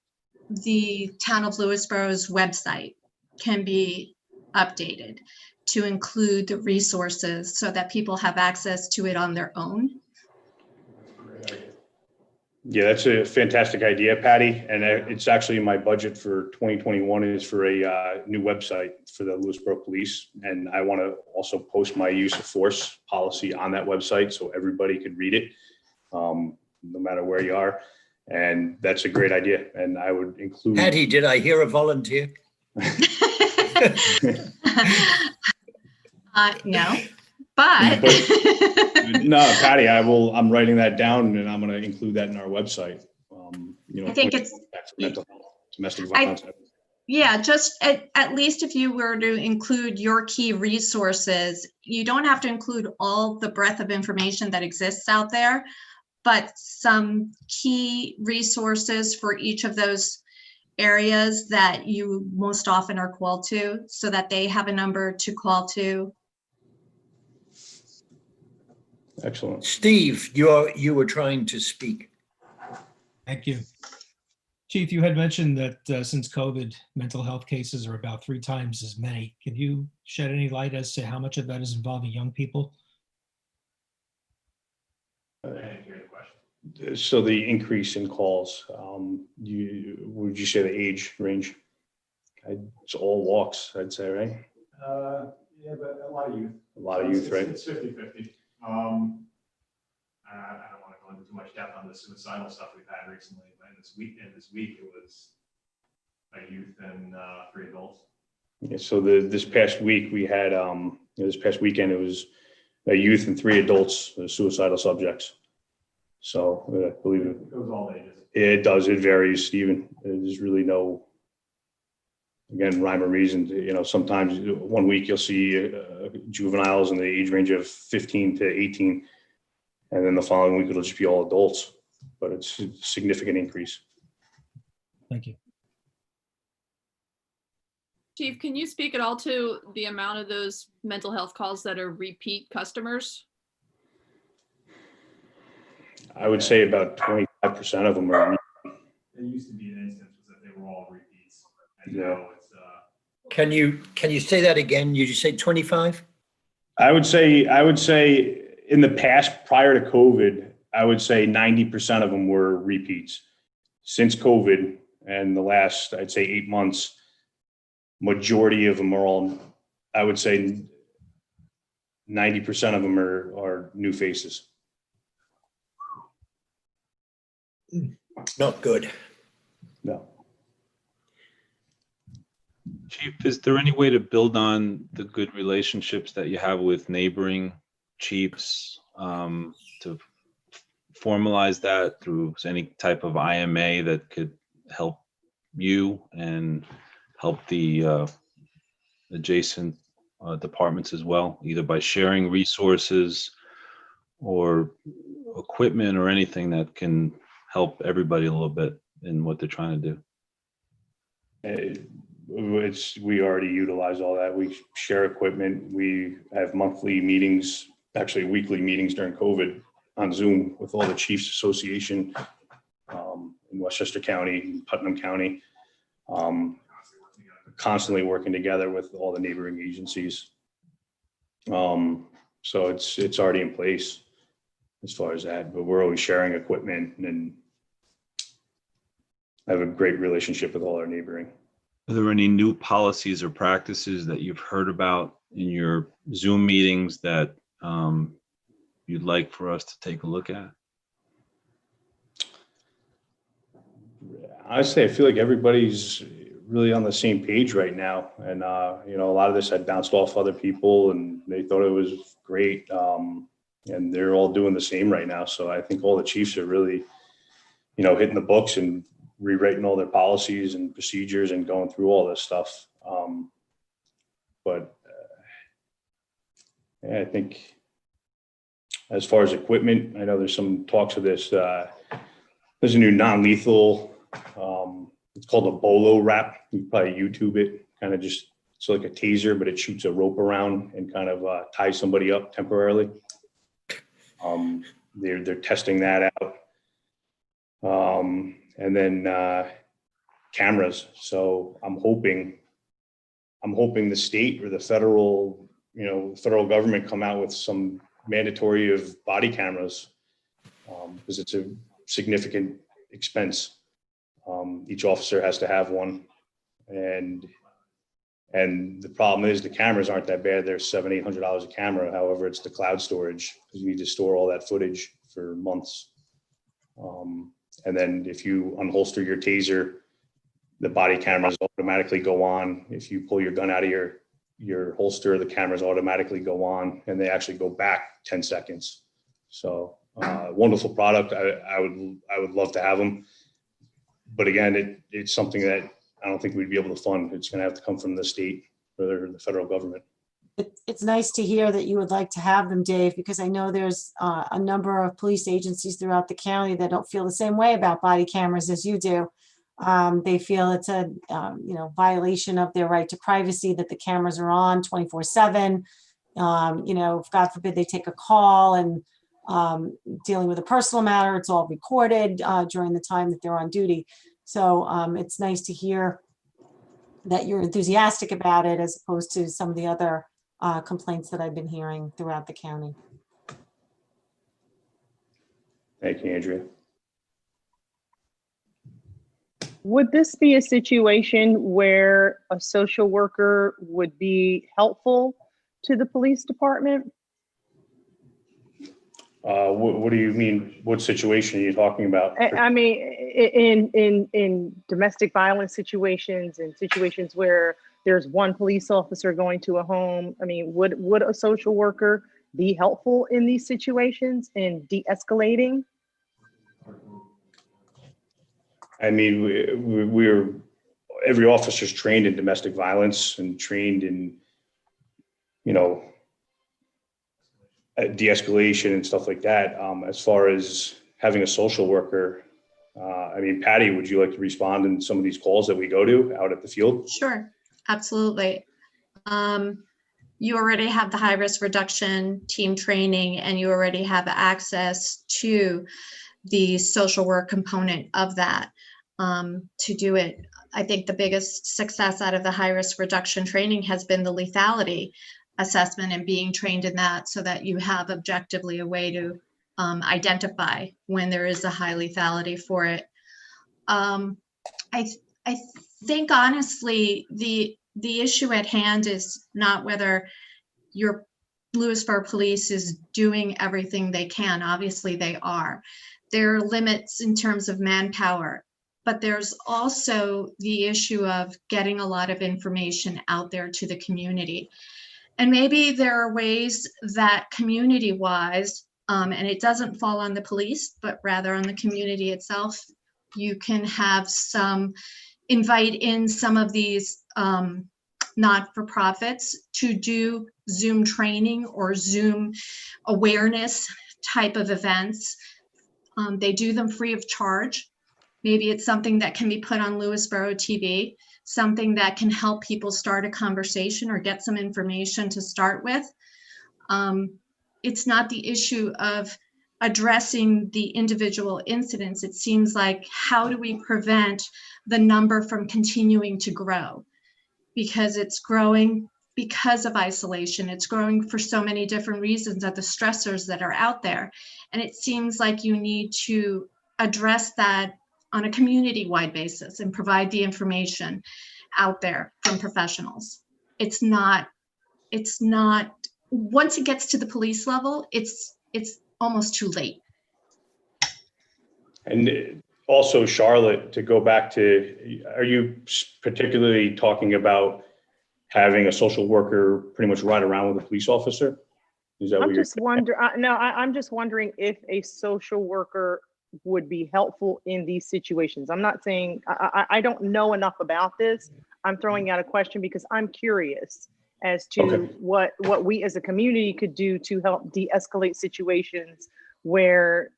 S8: the Town of Lewisboro's website can be updated to include the resources so that people have access to it on their own?
S1: Yeah, that's a fantastic idea, Patty. And it's actually in my budget for 2021 is for a new website for the Lewisboro Police. And I want to also post my use of force policy on that website so everybody could read it, no matter where you are. And that's a great idea. And I would include.
S3: Patty, did I hear a volunteer?
S8: No, but.
S1: No, Patty, I'm writing that down and I'm going to include that in our website.
S8: I think it's
S1: mental health, domestic violence.
S8: Yeah, just at least if you were to include your key resources, you don't have to include all the breadth of information that exists out there, but some key resources for each of those areas that you most often are called to so that they have a number to call to.
S1: Excellent.
S3: Steve, you were trying to speak.
S12: Thank you. Chief, you had mentioned that since COVID, mental health cases are about 3 times as many. Can you shed any light as to how much of that is involving young people?
S10: I didn't hear the question.
S1: So the increase in calls, would you say the age range? It's all walks, I'd say, right?
S10: Yeah, but a lot of youth.
S1: A lot of youth, right?
S10: It's 50-50. I don't want to go into too much depth on the suicidal stuff we've had recently, but this week it was a youth and 3 adults.
S1: Yeah, so this past week we had, this past weekend, it was a youth and 3 adults, suicidal subjects. So I believe
S10: It goes all ages.
S1: it does. It varies, Stephen. There's really no, again, rhyme or reason. Sometimes one week you'll see juveniles in the age range of 15 to 18. And then the following week it'll just be all adults, but it's a significant increase.
S12: Thank you.
S9: Chief, can you speak at all to the amount of those mental health calls that are repeat customers?
S1: I would say about 25% of them are.
S10: There used to be an instance that they were all repeats. And
S1: Yeah.
S10: now it's
S3: Can you say that again? You just say 25?
S1: I would say in the past, prior to COVID, I would say 90% of them were repeats. Since COVID and the last, I'd say 8 months, majority of them are all, I would say 90% of them are new faces.
S3: Not good.
S1: No.
S4: Chief, is there any way to build on the good relationships that you have with neighboring chiefs to formalize that through any type of IMA that could help you and help the adjacent departments as well, either by sharing resources or equipment or anything that can help everybody a little bit in what they're trying to do?
S1: We already utilize all that. We share equipment. We have monthly meetings, actually weekly meetings during COVID on Zoom with all the Chiefs Association in Westchester County, Putnam County, constantly working together with all the neighboring agencies. So it's already in place as far as that, but we're always sharing equipment and have a great relationship with all our neighboring.
S4: Are there any new policies or practices that you've heard about in your Zoom meetings that you'd like for us to take a look at?
S1: Honestly, I feel like everybody's really on the same page right now. And, a lot of this had bounced off other people and they thought it was great. And they're all doing the same right now. So I think all the chiefs are really, hitting the books and rewriting all their policies and procedures and going through all this stuff. I think as far as equipment, I know there's some talks of this. There's a new non-lethal, it's called a bolo wrap. You can probably YouTube it, kind of just, it's like a taser, but it shoots a rope around and kind of ties somebody up temporarily. They're testing that out. And then cameras. So I'm hoping the state or the federal government come out with some mandatory of body cameras because it's a significant expense. Each officer has to have one. And the problem is the cameras aren't that bad. They're $700-800 a camera. However, it's the cloud storage because you need to store all that footage for months. And then if you unholster your taser, the body cameras automatically go on. If you pull your gun out of your holster, the cameras automatically go on, and they actually go back 10 seconds. So wonderful product. I would love to have them. But again, it's something that I don't think we'd be able to fund. It's going to have to come from the state or the federal government.
S6: It's nice to hear that you would like to have them, Dave, because I know there's a number of police agencies throughout the county that don't feel the same way about body cameras as you do. They feel it's a violation of their right to privacy that the cameras are on 24/7. God forbid they take a call and dealing with a personal matter, it's all recorded during the time that they're on duty. So it's nice to hear that you're enthusiastic about it as opposed to some of the other complaints that I've been hearing throughout the county.
S1: Thank you, Andrea.
S13: Would this be a situation where a social worker would be helpful to the police department?
S1: What do you mean? What situation are you talking about?
S13: I mean, in domestic violence situations and situations where there's one police officer going to a home, I mean, would a social worker be helpful in these situations in de-escalating?
S1: I mean, we're every officer's trained in domestic violence and trained in, de-escalation and stuff like that. As far as having a social worker, Patty, would you like to respond in some of these calls that we go to out at the field?
S8: Sure, absolutely. You already have the high risk reduction team training, and you already have access to the social work component of that to do it. I think the biggest success out of the high risk reduction training has been the lethality assessment and being trained in that so that you have objectively a way to identify when there is a high lethality for it. I think honestly, the issue at hand is not whether your Lewisboro police is doing everything they can. Obviously they are. There are limits in terms of manpower, but there's also the issue of getting a lot of information out there to the community. And maybe there are ways that community-wise, and it doesn't fall on the police, but rather on the community itself, you can have invite in some of these not-for-profits to do Zoom training or Zoom awareness type of events. They do them free of charge. Maybe it's something that can be put on Lewisboro TV, something that can help people start a conversation or get some information to start with. It's not the issue of addressing the individual incidents. It seems like, how do we prevent the number from continuing to grow? Because it's growing because of isolation. It's growing for so many different reasons of the stressors that are out there. And it seems like you need to address that on a community-wide basis and provide the information out there from professionals. It's not, once it gets to the police level, it's almost too late.
S1: And also, Charlotte, to go back to, are you particularly talking about having a social worker pretty much ride around with a police officer? Is that what you're saying?
S13: I'm just wondering if a social worker would be helpful in these situations. I'm not saying, I don't know enough about this. I'm throwing out a question because I'm curious as to what we as a community could do to help de-escalate situations where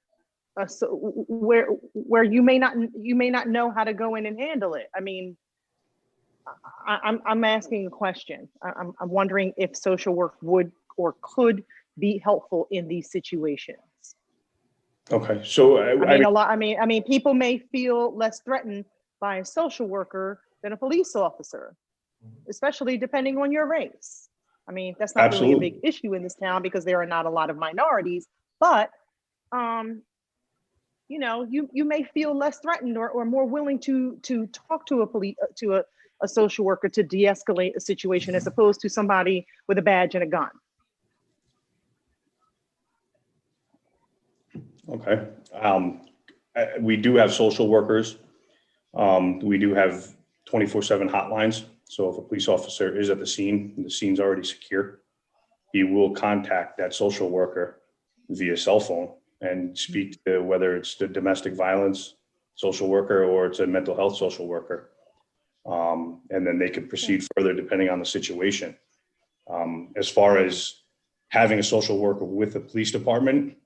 S13: you may not know how to go in and handle it. I mean, I'm asking a question. I'm wondering if social work would or could be helpful in these situations.
S1: Okay, so
S13: I mean, people may feel less threatened by a social worker than a police officer, especially depending on your race. I mean, that's not really a big issue in this town because there are not a lot of minorities, but you may feel less threatened or more willing to talk to a social worker to de-escalate a situation as opposed to somebody with a badge and a gun.
S1: Okay. We do have social workers. We do have 24/7 hotlines. So if a police officer is at the scene and the scene's already secure, he will contact that social worker via cell phone and speak to whether it's the domestic violence social worker or it's a mental health social worker. And then they could proceed further depending on the situation. As far as having a social worker with the police department,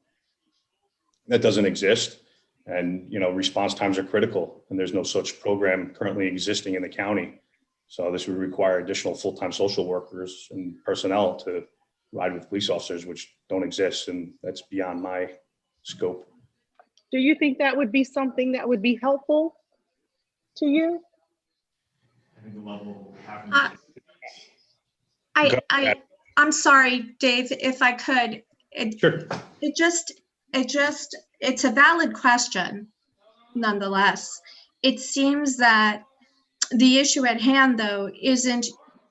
S1: that doesn't exist. And, response times are critical and there's no such program currently existing in the county. So this would require additional full-time social workers and personnel to ride with police officers, which don't exist. And that's beyond my scope.
S13: Do you think that would be something that would be helpful to you?
S10: I think the level of
S8: I'm sorry, Dave, if I could.
S1: Sure.
S8: It's a valid question, nonetheless. It seems that the issue at hand, though, isn't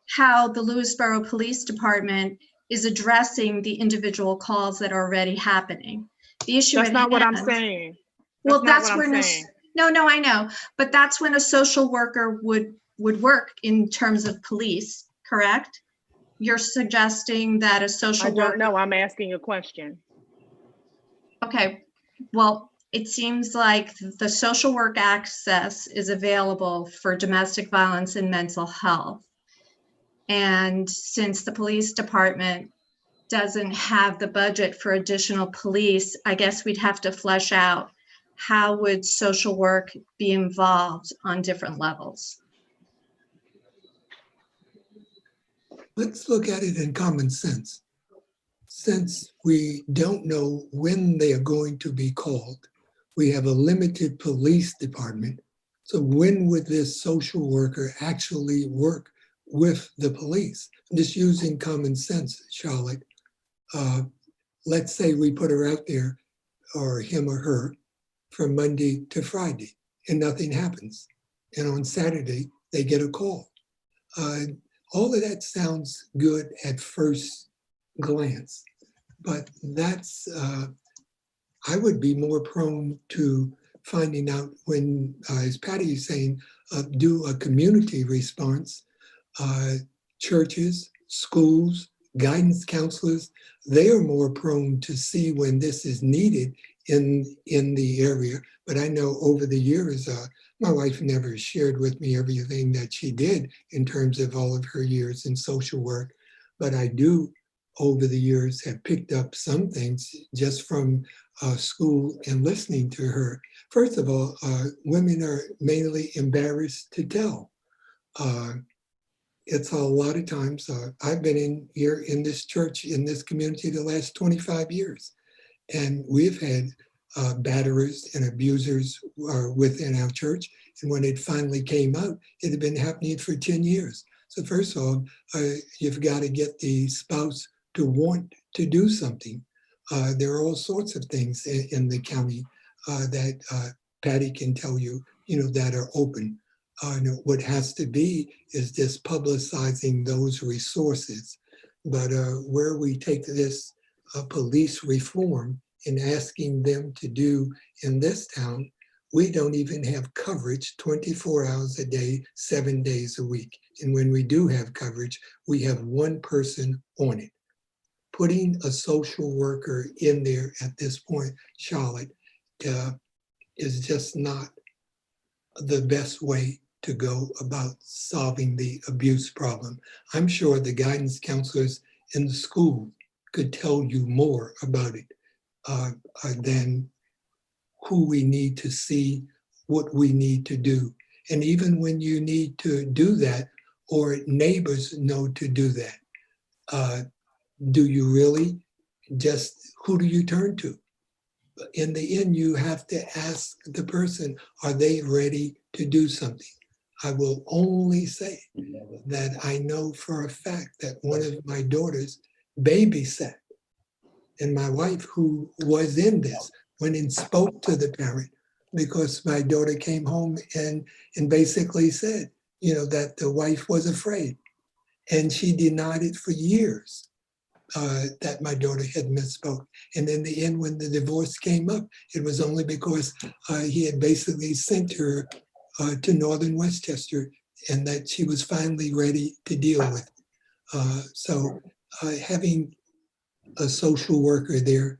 S8: how the Lewisboro Police Department is addressing the individual calls that are already happening. The issue
S13: That's
S8: at
S13: not what I'm
S8: hand-
S13: saying.
S8: Well,
S13: that's
S8: that's
S13: what I'm
S8: when
S13: saying.
S8: no, I know, but that's when a social worker would work in terms of police, correct? You're suggesting that a social
S13: I
S8: worker.
S13: don't know. I'm asking a question.
S8: Okay, well, it seems like the social work access is available for domestic violence and mental health. And since the police department doesn't have the budget for additional police, I guess we'd have to flesh out how would social work be involved on different levels.
S2: Let's look at it in common sense. Since we don't know when they are going to be called, we have a limited police department. So when would this social worker actually work with the police? I'm just using common sense, Charlotte. Let's say we put her out there, or him or her, from Monday to Friday, and nothing happens. And on Saturday, they get a call. All of that sounds good at first glance, but that's, I would be more prone to finding out when, as Patty is saying, do a community response. Churches, schools, guidance counselors, they are more prone to see when this is needed in the area. But I know over the years, my wife never shared with me everything that she did in terms of all of her years in social work. But I do, over the years, have picked up some things just from school and listening to her. First of all, women are mainly embarrassed to tell. It's a lot of times, I've been here in this church, in this community the last 25 years. And we've had batterers and abusers within our church. And when it finally came out, it had been happening for 10 years. So first of all, you've got to get the spouse to want to do something. There are all sorts of things in the county that Patty can tell you, that are open. What has to be is just publicizing those resources. But where we take this police reform and asking them to do in this town, we don't even have coverage 24 hours a day, 7 days a week. And when we do have coverage, we have one person on it. Putting a social worker in there at this point, Charlotte, is just not the best way to go about solving the abuse problem. I'm sure the guidance counselors in the school could tell you more about it than who we need to see, what we need to do. And even when you need to do that, or neighbors know to do that, do you really who do you turn to? In the end, you have to ask the person, are they ready to do something? I will only say that I know for a fact that one of my daughters babysat, and my wife, who was in this, went and spoke to the parent because my daughter came home and basically said, that the wife was afraid. And she denied it for years, that my daughter had misspoke. And in the end, when the divorce came up, it was only because he had basically sent her to Northern Westchester and that she was finally ready to deal with it. So having a social worker there,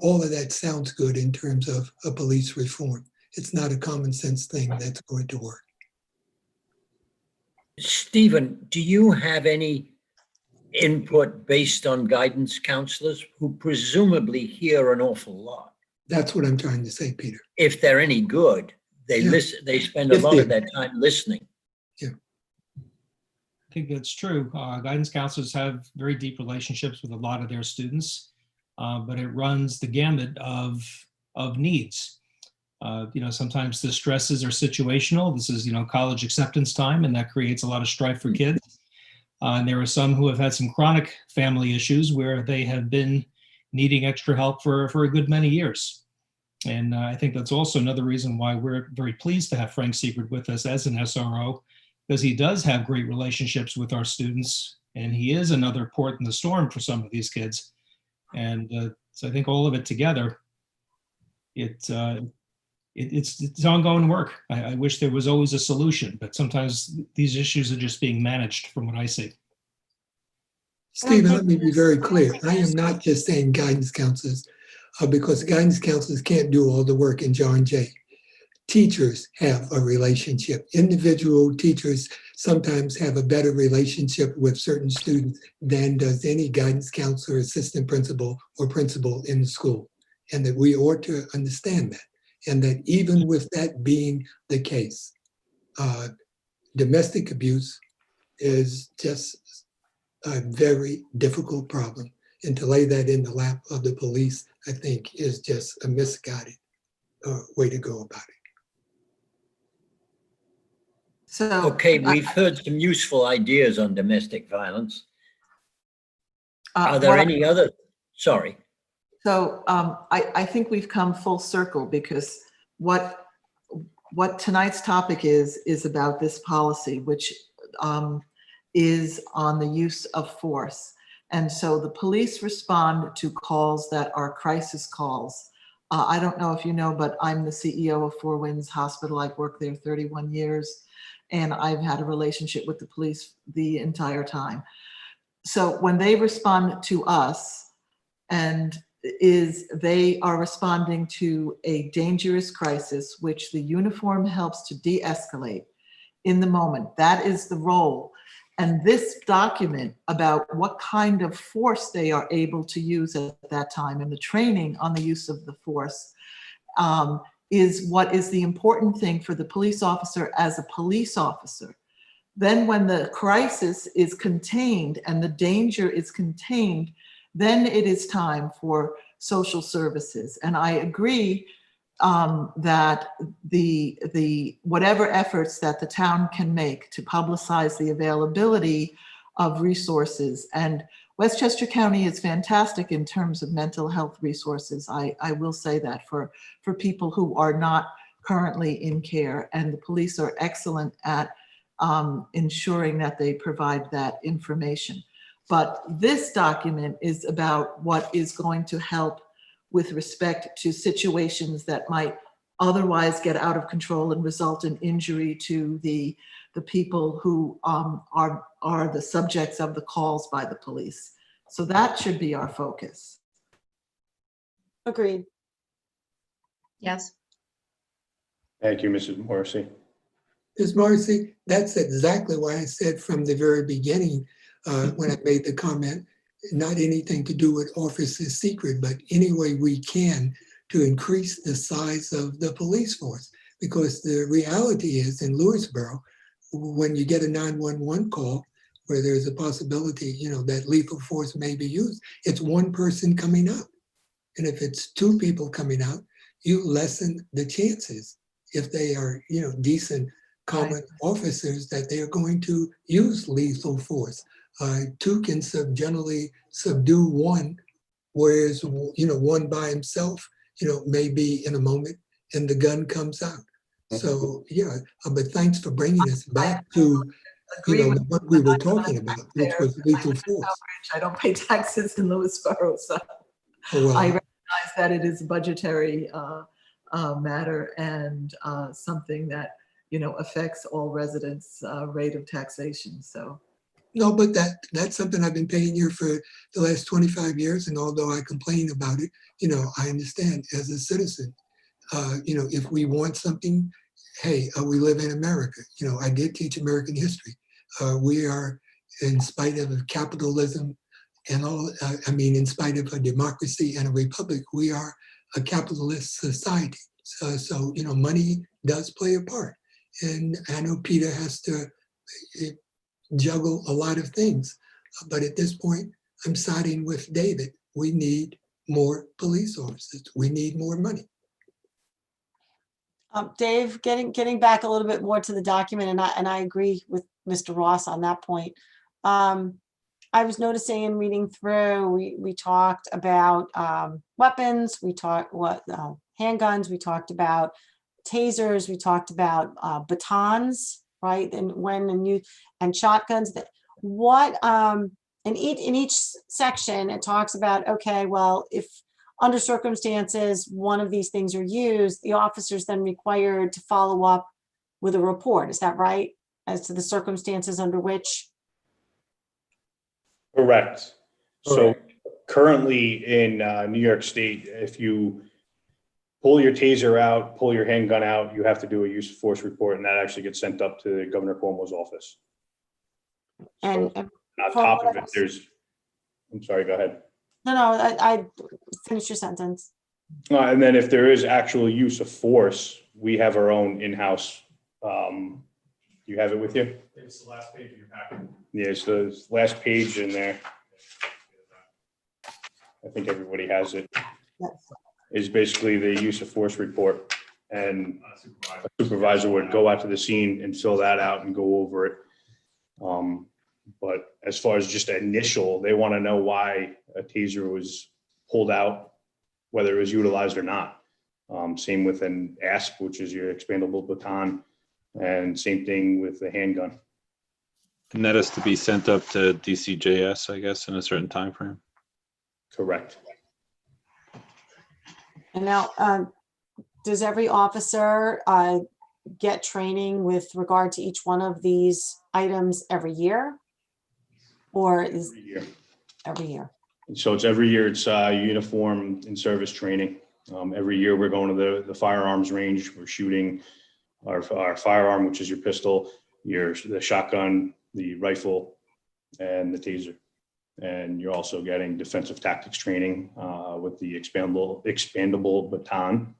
S2: all of that sounds good in terms of a police reform. It's not a common sense thing that's going to work.
S3: Stephen, do you have any input based on guidance counselors who presumably hear an awful lot?
S2: That's what I'm trying to say, Peter.
S3: If they're any good, they
S2: Yeah.
S3: listen, they spend a
S2: If
S3: lot
S2: they-
S3: of their time listening.
S12: I think that's true. Guidance counselors have very deep relationships with a lot of their students, but it runs the gamut of needs. Sometimes the stresses are situational. This is, college acceptance time, and that creates a lot of strife for kids. And there are some who have had some chronic family issues where they have been needing extra help for a good many years. And I think that's also another reason why we're very pleased to have Frank Secret with us as an SRO, because he does have great relationships with our students, and he is another port in the storm for some of these kids. And so I think all of it together, it's ongoing work. I wish there was always a solution, but sometimes these issues are just being managed from what I see.
S2: Stephen, let me be very clear. I am not just saying guidance counselors, because guidance counselors can't do all the work in John Jay. Teachers have a relationship. Individual teachers sometimes have a better relationship with certain students than does any guidance counselor, assistant principal, or principal in the school. And that we ought to understand that. And that even with that being the case, domestic abuse is just a very difficult problem. And to lay that in the lap of the police, I think, is just a misguided way to go about it.
S5: So,
S3: Okay, we've heard some useful ideas on domestic violence. Are there
S5: what I-
S3: any other? Sorry.
S5: So I think we've come full circle, because what tonight's topic is about this policy, which is on the use of force. And so the police respond to calls that are crisis calls. I don't know if you know, but I'm the CEO of Four Winds Hospital. I've worked there 31 years, and I've had a relationship with the police the entire time. So when they respond to us, they are responding to a dangerous crisis, which the uniform helps to de-escalate in the moment. That is the role. And this document about what kind of force they are able to use at that time, and the training on the use of the force, is what is the important thing for the police officer as a police officer. Then when the crisis is contained and the danger is contained, then it is time for social services. And I agree that the whatever efforts that the town can make to publicize the availability of resources, and Westchester County is fantastic in terms of mental health resources. I will say that for people who are not currently in care, and the police are excellent at ensuring that they provide that information. But this document is about what is going to help with respect to situations that might otherwise get out of control and result in injury to the people who are the subjects of the calls by the police. So that should be our focus.
S6: Agreed.
S8: Yes.
S1: Thank you, Mrs. Morrissey.
S2: Ms. Marcy, that's exactly why I said from the very beginning, when I made the comment, not anything to do with officer secret, but any way we can to increase the size of the police force. Because the reality is in Lewisboro, when you get a 911 call where there's a possibility, that lethal force may be used, it's one person coming out. And if it's two people coming out, you lessen the chances, if they are, decent, common officers, that they are going to use lethal force. Two can generally subdue one, whereas, one by himself, maybe in a moment and the gun comes out. So, yeah, but thanks for bringing us back to,
S5: Agree with
S2: what we were talking about, which was lethal force.
S5: I don't pay taxes in Lewisboro, so
S2: Oh, well,
S5: I recognize that it is a budgetary matter and something that, affects all residents' rate of taxation. So
S2: no, but that's something I've been paying here for the last 25 years. And although I complain about it, I understand as a citizen, if we want something, hey, we live in America. I did teach American history. We are, in spite of capitalism and all, in spite of a democracy and a republic, we are a capitalist society. So money does play a part. And I know Peter has to juggle a lot of things. But at this point, I'm siding with David. We need more police officers. We need more money.
S6: Dave, getting back a little bit more to the document, and I agree with Mr. Ross on that point. I was noticing in reading through, we talked about weapons, we talked handguns, we talked about tasers, we talked about batons, right? And shotguns. In each section, it talks about, okay, well, if under circumstances, one of these things are used, the officer's then required to follow up with a report. Is that right? As to the circumstances under which?
S1: Correct. So currently in New York State, if you pull your taser out, pull your handgun out, you have to do a use of force report, and that actually gets sent up to Governor Cuomo's office.
S6: And
S1: on top of it, I'm sorry, go ahead.
S6: No, I finish your sentence.
S1: And then if there is actual use of force, we have our own in-house. You have it with you?
S10: It's the last page of your packet.
S1: Yeah, it's the last page in there. I think everybody has it.
S6: Yes.
S1: Is basically the use of force report. And a supervisor would go out to the scene and fill that out and go over it. But as far as just initial, they want to know why a taser was pulled out, whether it was utilized or not. Same with an ASP, which is your expandable baton, and same thing with the handgun.
S4: And that has to be sent up to DCJS, I guess, in a certain time frame.
S1: Correct.
S6: And now, does every officer get training with regard to each one of these items every year? Or is every year?
S1: So it's every year. It's uniform and service training. Every year we're going to the firearms range. We're shooting our firearm, which is your pistol, the shotgun, the rifle, and the taser. And you're also getting defensive tactics training with the expandable baton,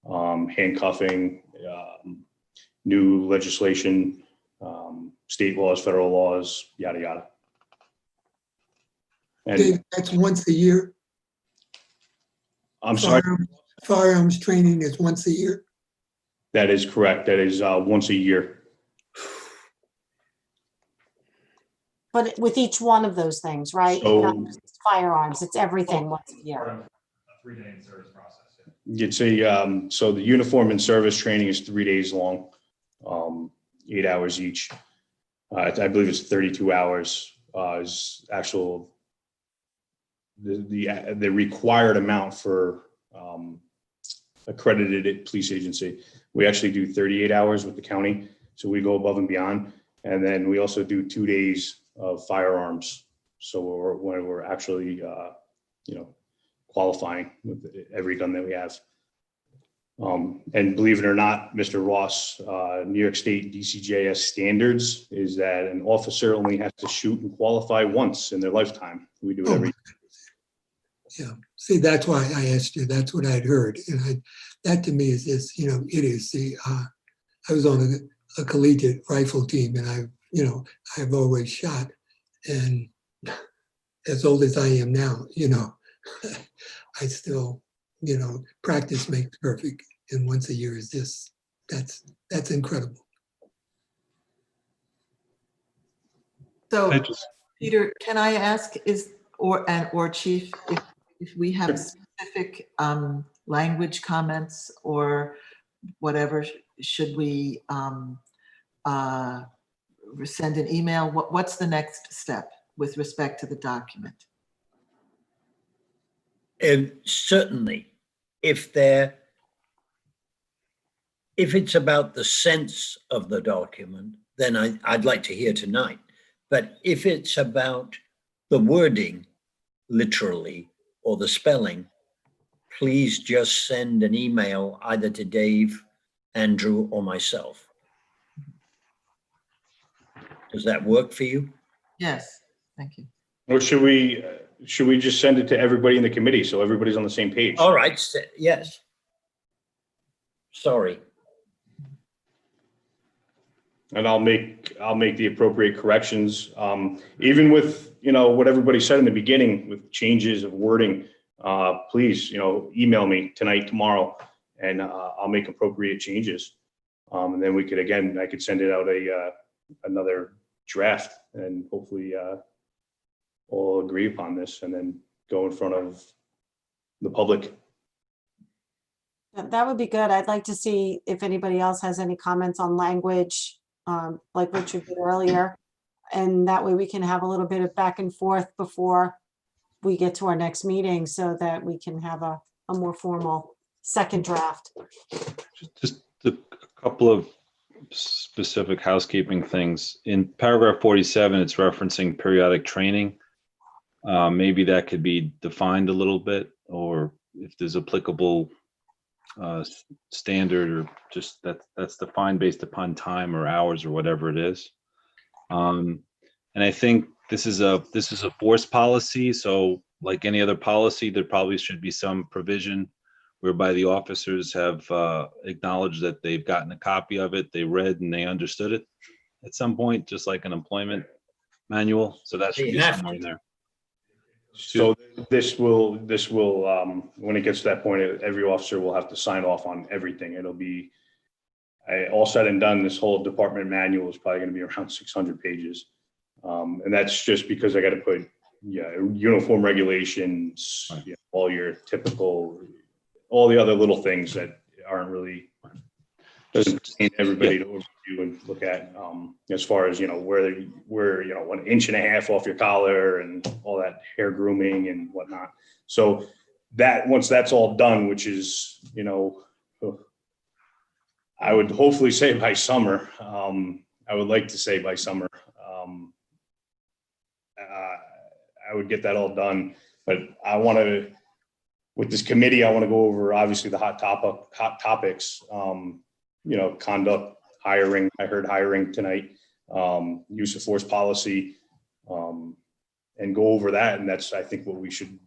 S1: handcuffing, new legislation, state laws, federal laws, yada, yada. And
S2: Dave, that's once a year.
S1: I'm sorry.
S2: Firearms training is once a year.
S1: That is correct. That is once a year.
S6: But with each one of those things, right?
S1: So-
S6: Not just firearms, it's everything once a
S10: Part
S6: year.
S10: of a 3-day in-service process.
S1: You'd say, so the uniform and service training is 3 days long, 8 hours each. I believe it's 32 hours is actual, the required amount for accredited police agency. We actually do 38 hours with the county, so we go above and beyond. And then we also do 2 days of firearms. So when we're actually, qualifying with every gun that we have. And believe it or not, Mr. Ross, New York State DCJS standards is that an officer only has to shoot and qualify once in their lifetime. We do it every.
S2: Yeah. See, that's why I asked you. That's what I'd heard. And that to me is this, it is I was on a collegiate rifle team, and I've always shot. And as old as I am now, I still, practice makes perfect. And once a year is this, that's incredible.
S5: So,
S4: I just-
S5: Peter, can I ask or Chief, if we have specific language comments or whatever? Should we send an email? What's the next step with respect to the document?
S3: And certainly, if it's about the sense of the document, then I'd like to hear tonight. But if it's about the wording, literally, or the spelling, please just send an email either to Dave, Andrew, or myself. Does that work for you?
S5: Yes, thank you.
S1: Or should we just send it to everybody in the committee so everybody's on the same page?
S3: All right, yes. Sorry.
S1: And I'll make the appropriate corrections. Even with, what everybody said in the beginning with changes of wording, please, email me tonight, tomorrow, and I'll make appropriate changes. And then I could send it out another draft, and hopefully all agree upon this and then go in front of the public.
S6: That would be good. I'd like to see if anybody else has any comments on language, like Richard did earlier. And that way we can have a little bit of back and forth before we get to our next meeting so that we can have a more formal second draft.
S4: Just a couple of specific housekeeping things. In paragraph 47, it's referencing periodic training. Maybe that could be defined a little bit, or if there's applicable standard, or just that's defined based upon time or hours or whatever it is. And I think this is a force policy, so like any other policy, there probably should be some provision whereby the officers have acknowledged that they've gotten a copy of it, they read and they understood it at some point, just like an employment manual. So that should be somewhere in there.
S1: So this will, when it gets to that point, every officer will have to sign off on everything. It'll be, all said and done, this whole department manual is probably going to be around 600 pages. And that's just because I got to put, uniform regulations, all your typical, all the other little things that aren't really, doesn't need everybody to overview and look at, as far as, where 1.5 inches off your collar and all that hair grooming and whatnot. So that, once that's all done, which is, I would hopefully say by summer, I would like to say by summer, I would get that all done, but with this committee, I want to go over obviously the hot topics, conduct, hiring. I heard hiring tonight, use of force policy, and go over that. And that's, I think, what we should,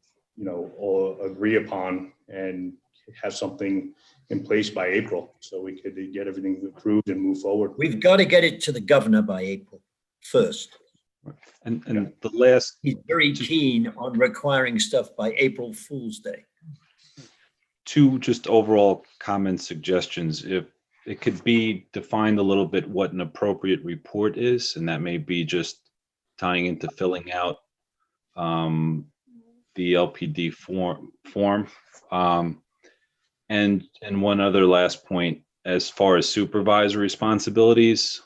S1: all agree upon and have something in place by April so we could get everything approved and move forward.
S3: We've got to get it to the governor by April 1st.
S4: And the last,
S3: He's very keen on requiring stuff by April Fool's Day.
S4: two just overall comment suggestions. If it could be defined a little bit what an appropriate report is, and that may be just tying into filling out the LPD form. And one other last point, as far as supervisor responsibilities,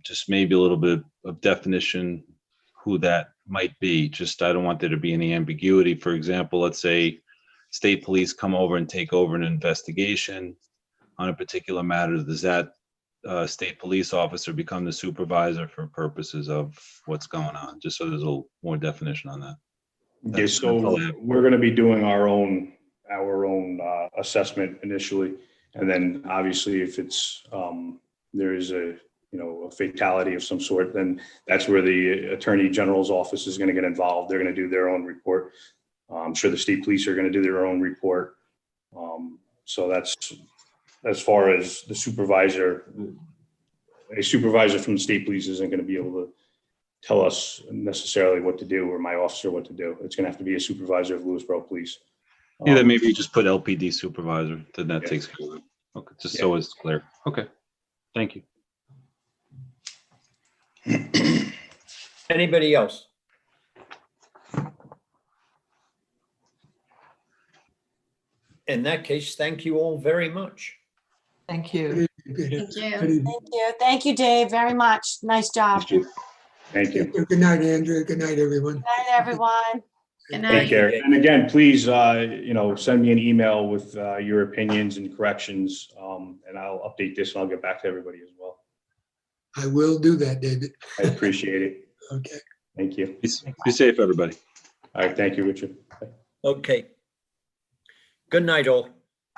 S4: just maybe a little bit of definition, who that might be. Just, I don't want there to be any ambiguity. For example, let's say state police come over and take over an investigation on a particular matter. Does that state police officer become the supervisor for purposes of what's going on? Just so there's a little more definition on that.
S1: Yeah, so we're going to be doing our own assessment initially, and then obviously if it's there is a fatality of some sort, then that's where the Attorney General's office is going to get involved. They're going to do their own report. I'm sure the state police are going to do their own report. So that's as far as the supervisor. A supervisor from the state police isn't going to be able to tell us necessarily what to do, or my officer what to do. It's going to have to be a supervisor of Lewisboro Police.
S4: Yeah, then maybe you just put LPD supervisor, then that takes care of it. Okay, just so it's clear. Okay, thank you.
S3: Anybody else? In that case, thank you all very much.
S5: Thank you.
S2: Good evening.
S8: Thank you.
S2: Good evening.
S6: Thank you. Thank you, Dave, very much. Nice job.
S1: Thank you. Thank you.
S2: Good night, Andrew. Good night, everyone.
S6: Good night, everyone.
S8: Good
S1: Take
S8: night.
S1: care. And again, please, send me an email with your opinions and corrections, and I'll update this and I'll get back to everybody as well.
S2: I will do that, David.
S1: I appreciate it.
S2: Okay.
S1: Thank you.
S4: Be safe, everybody.
S1: All right. Thank you, Richard. Bye.
S3: Okay. Good night, all.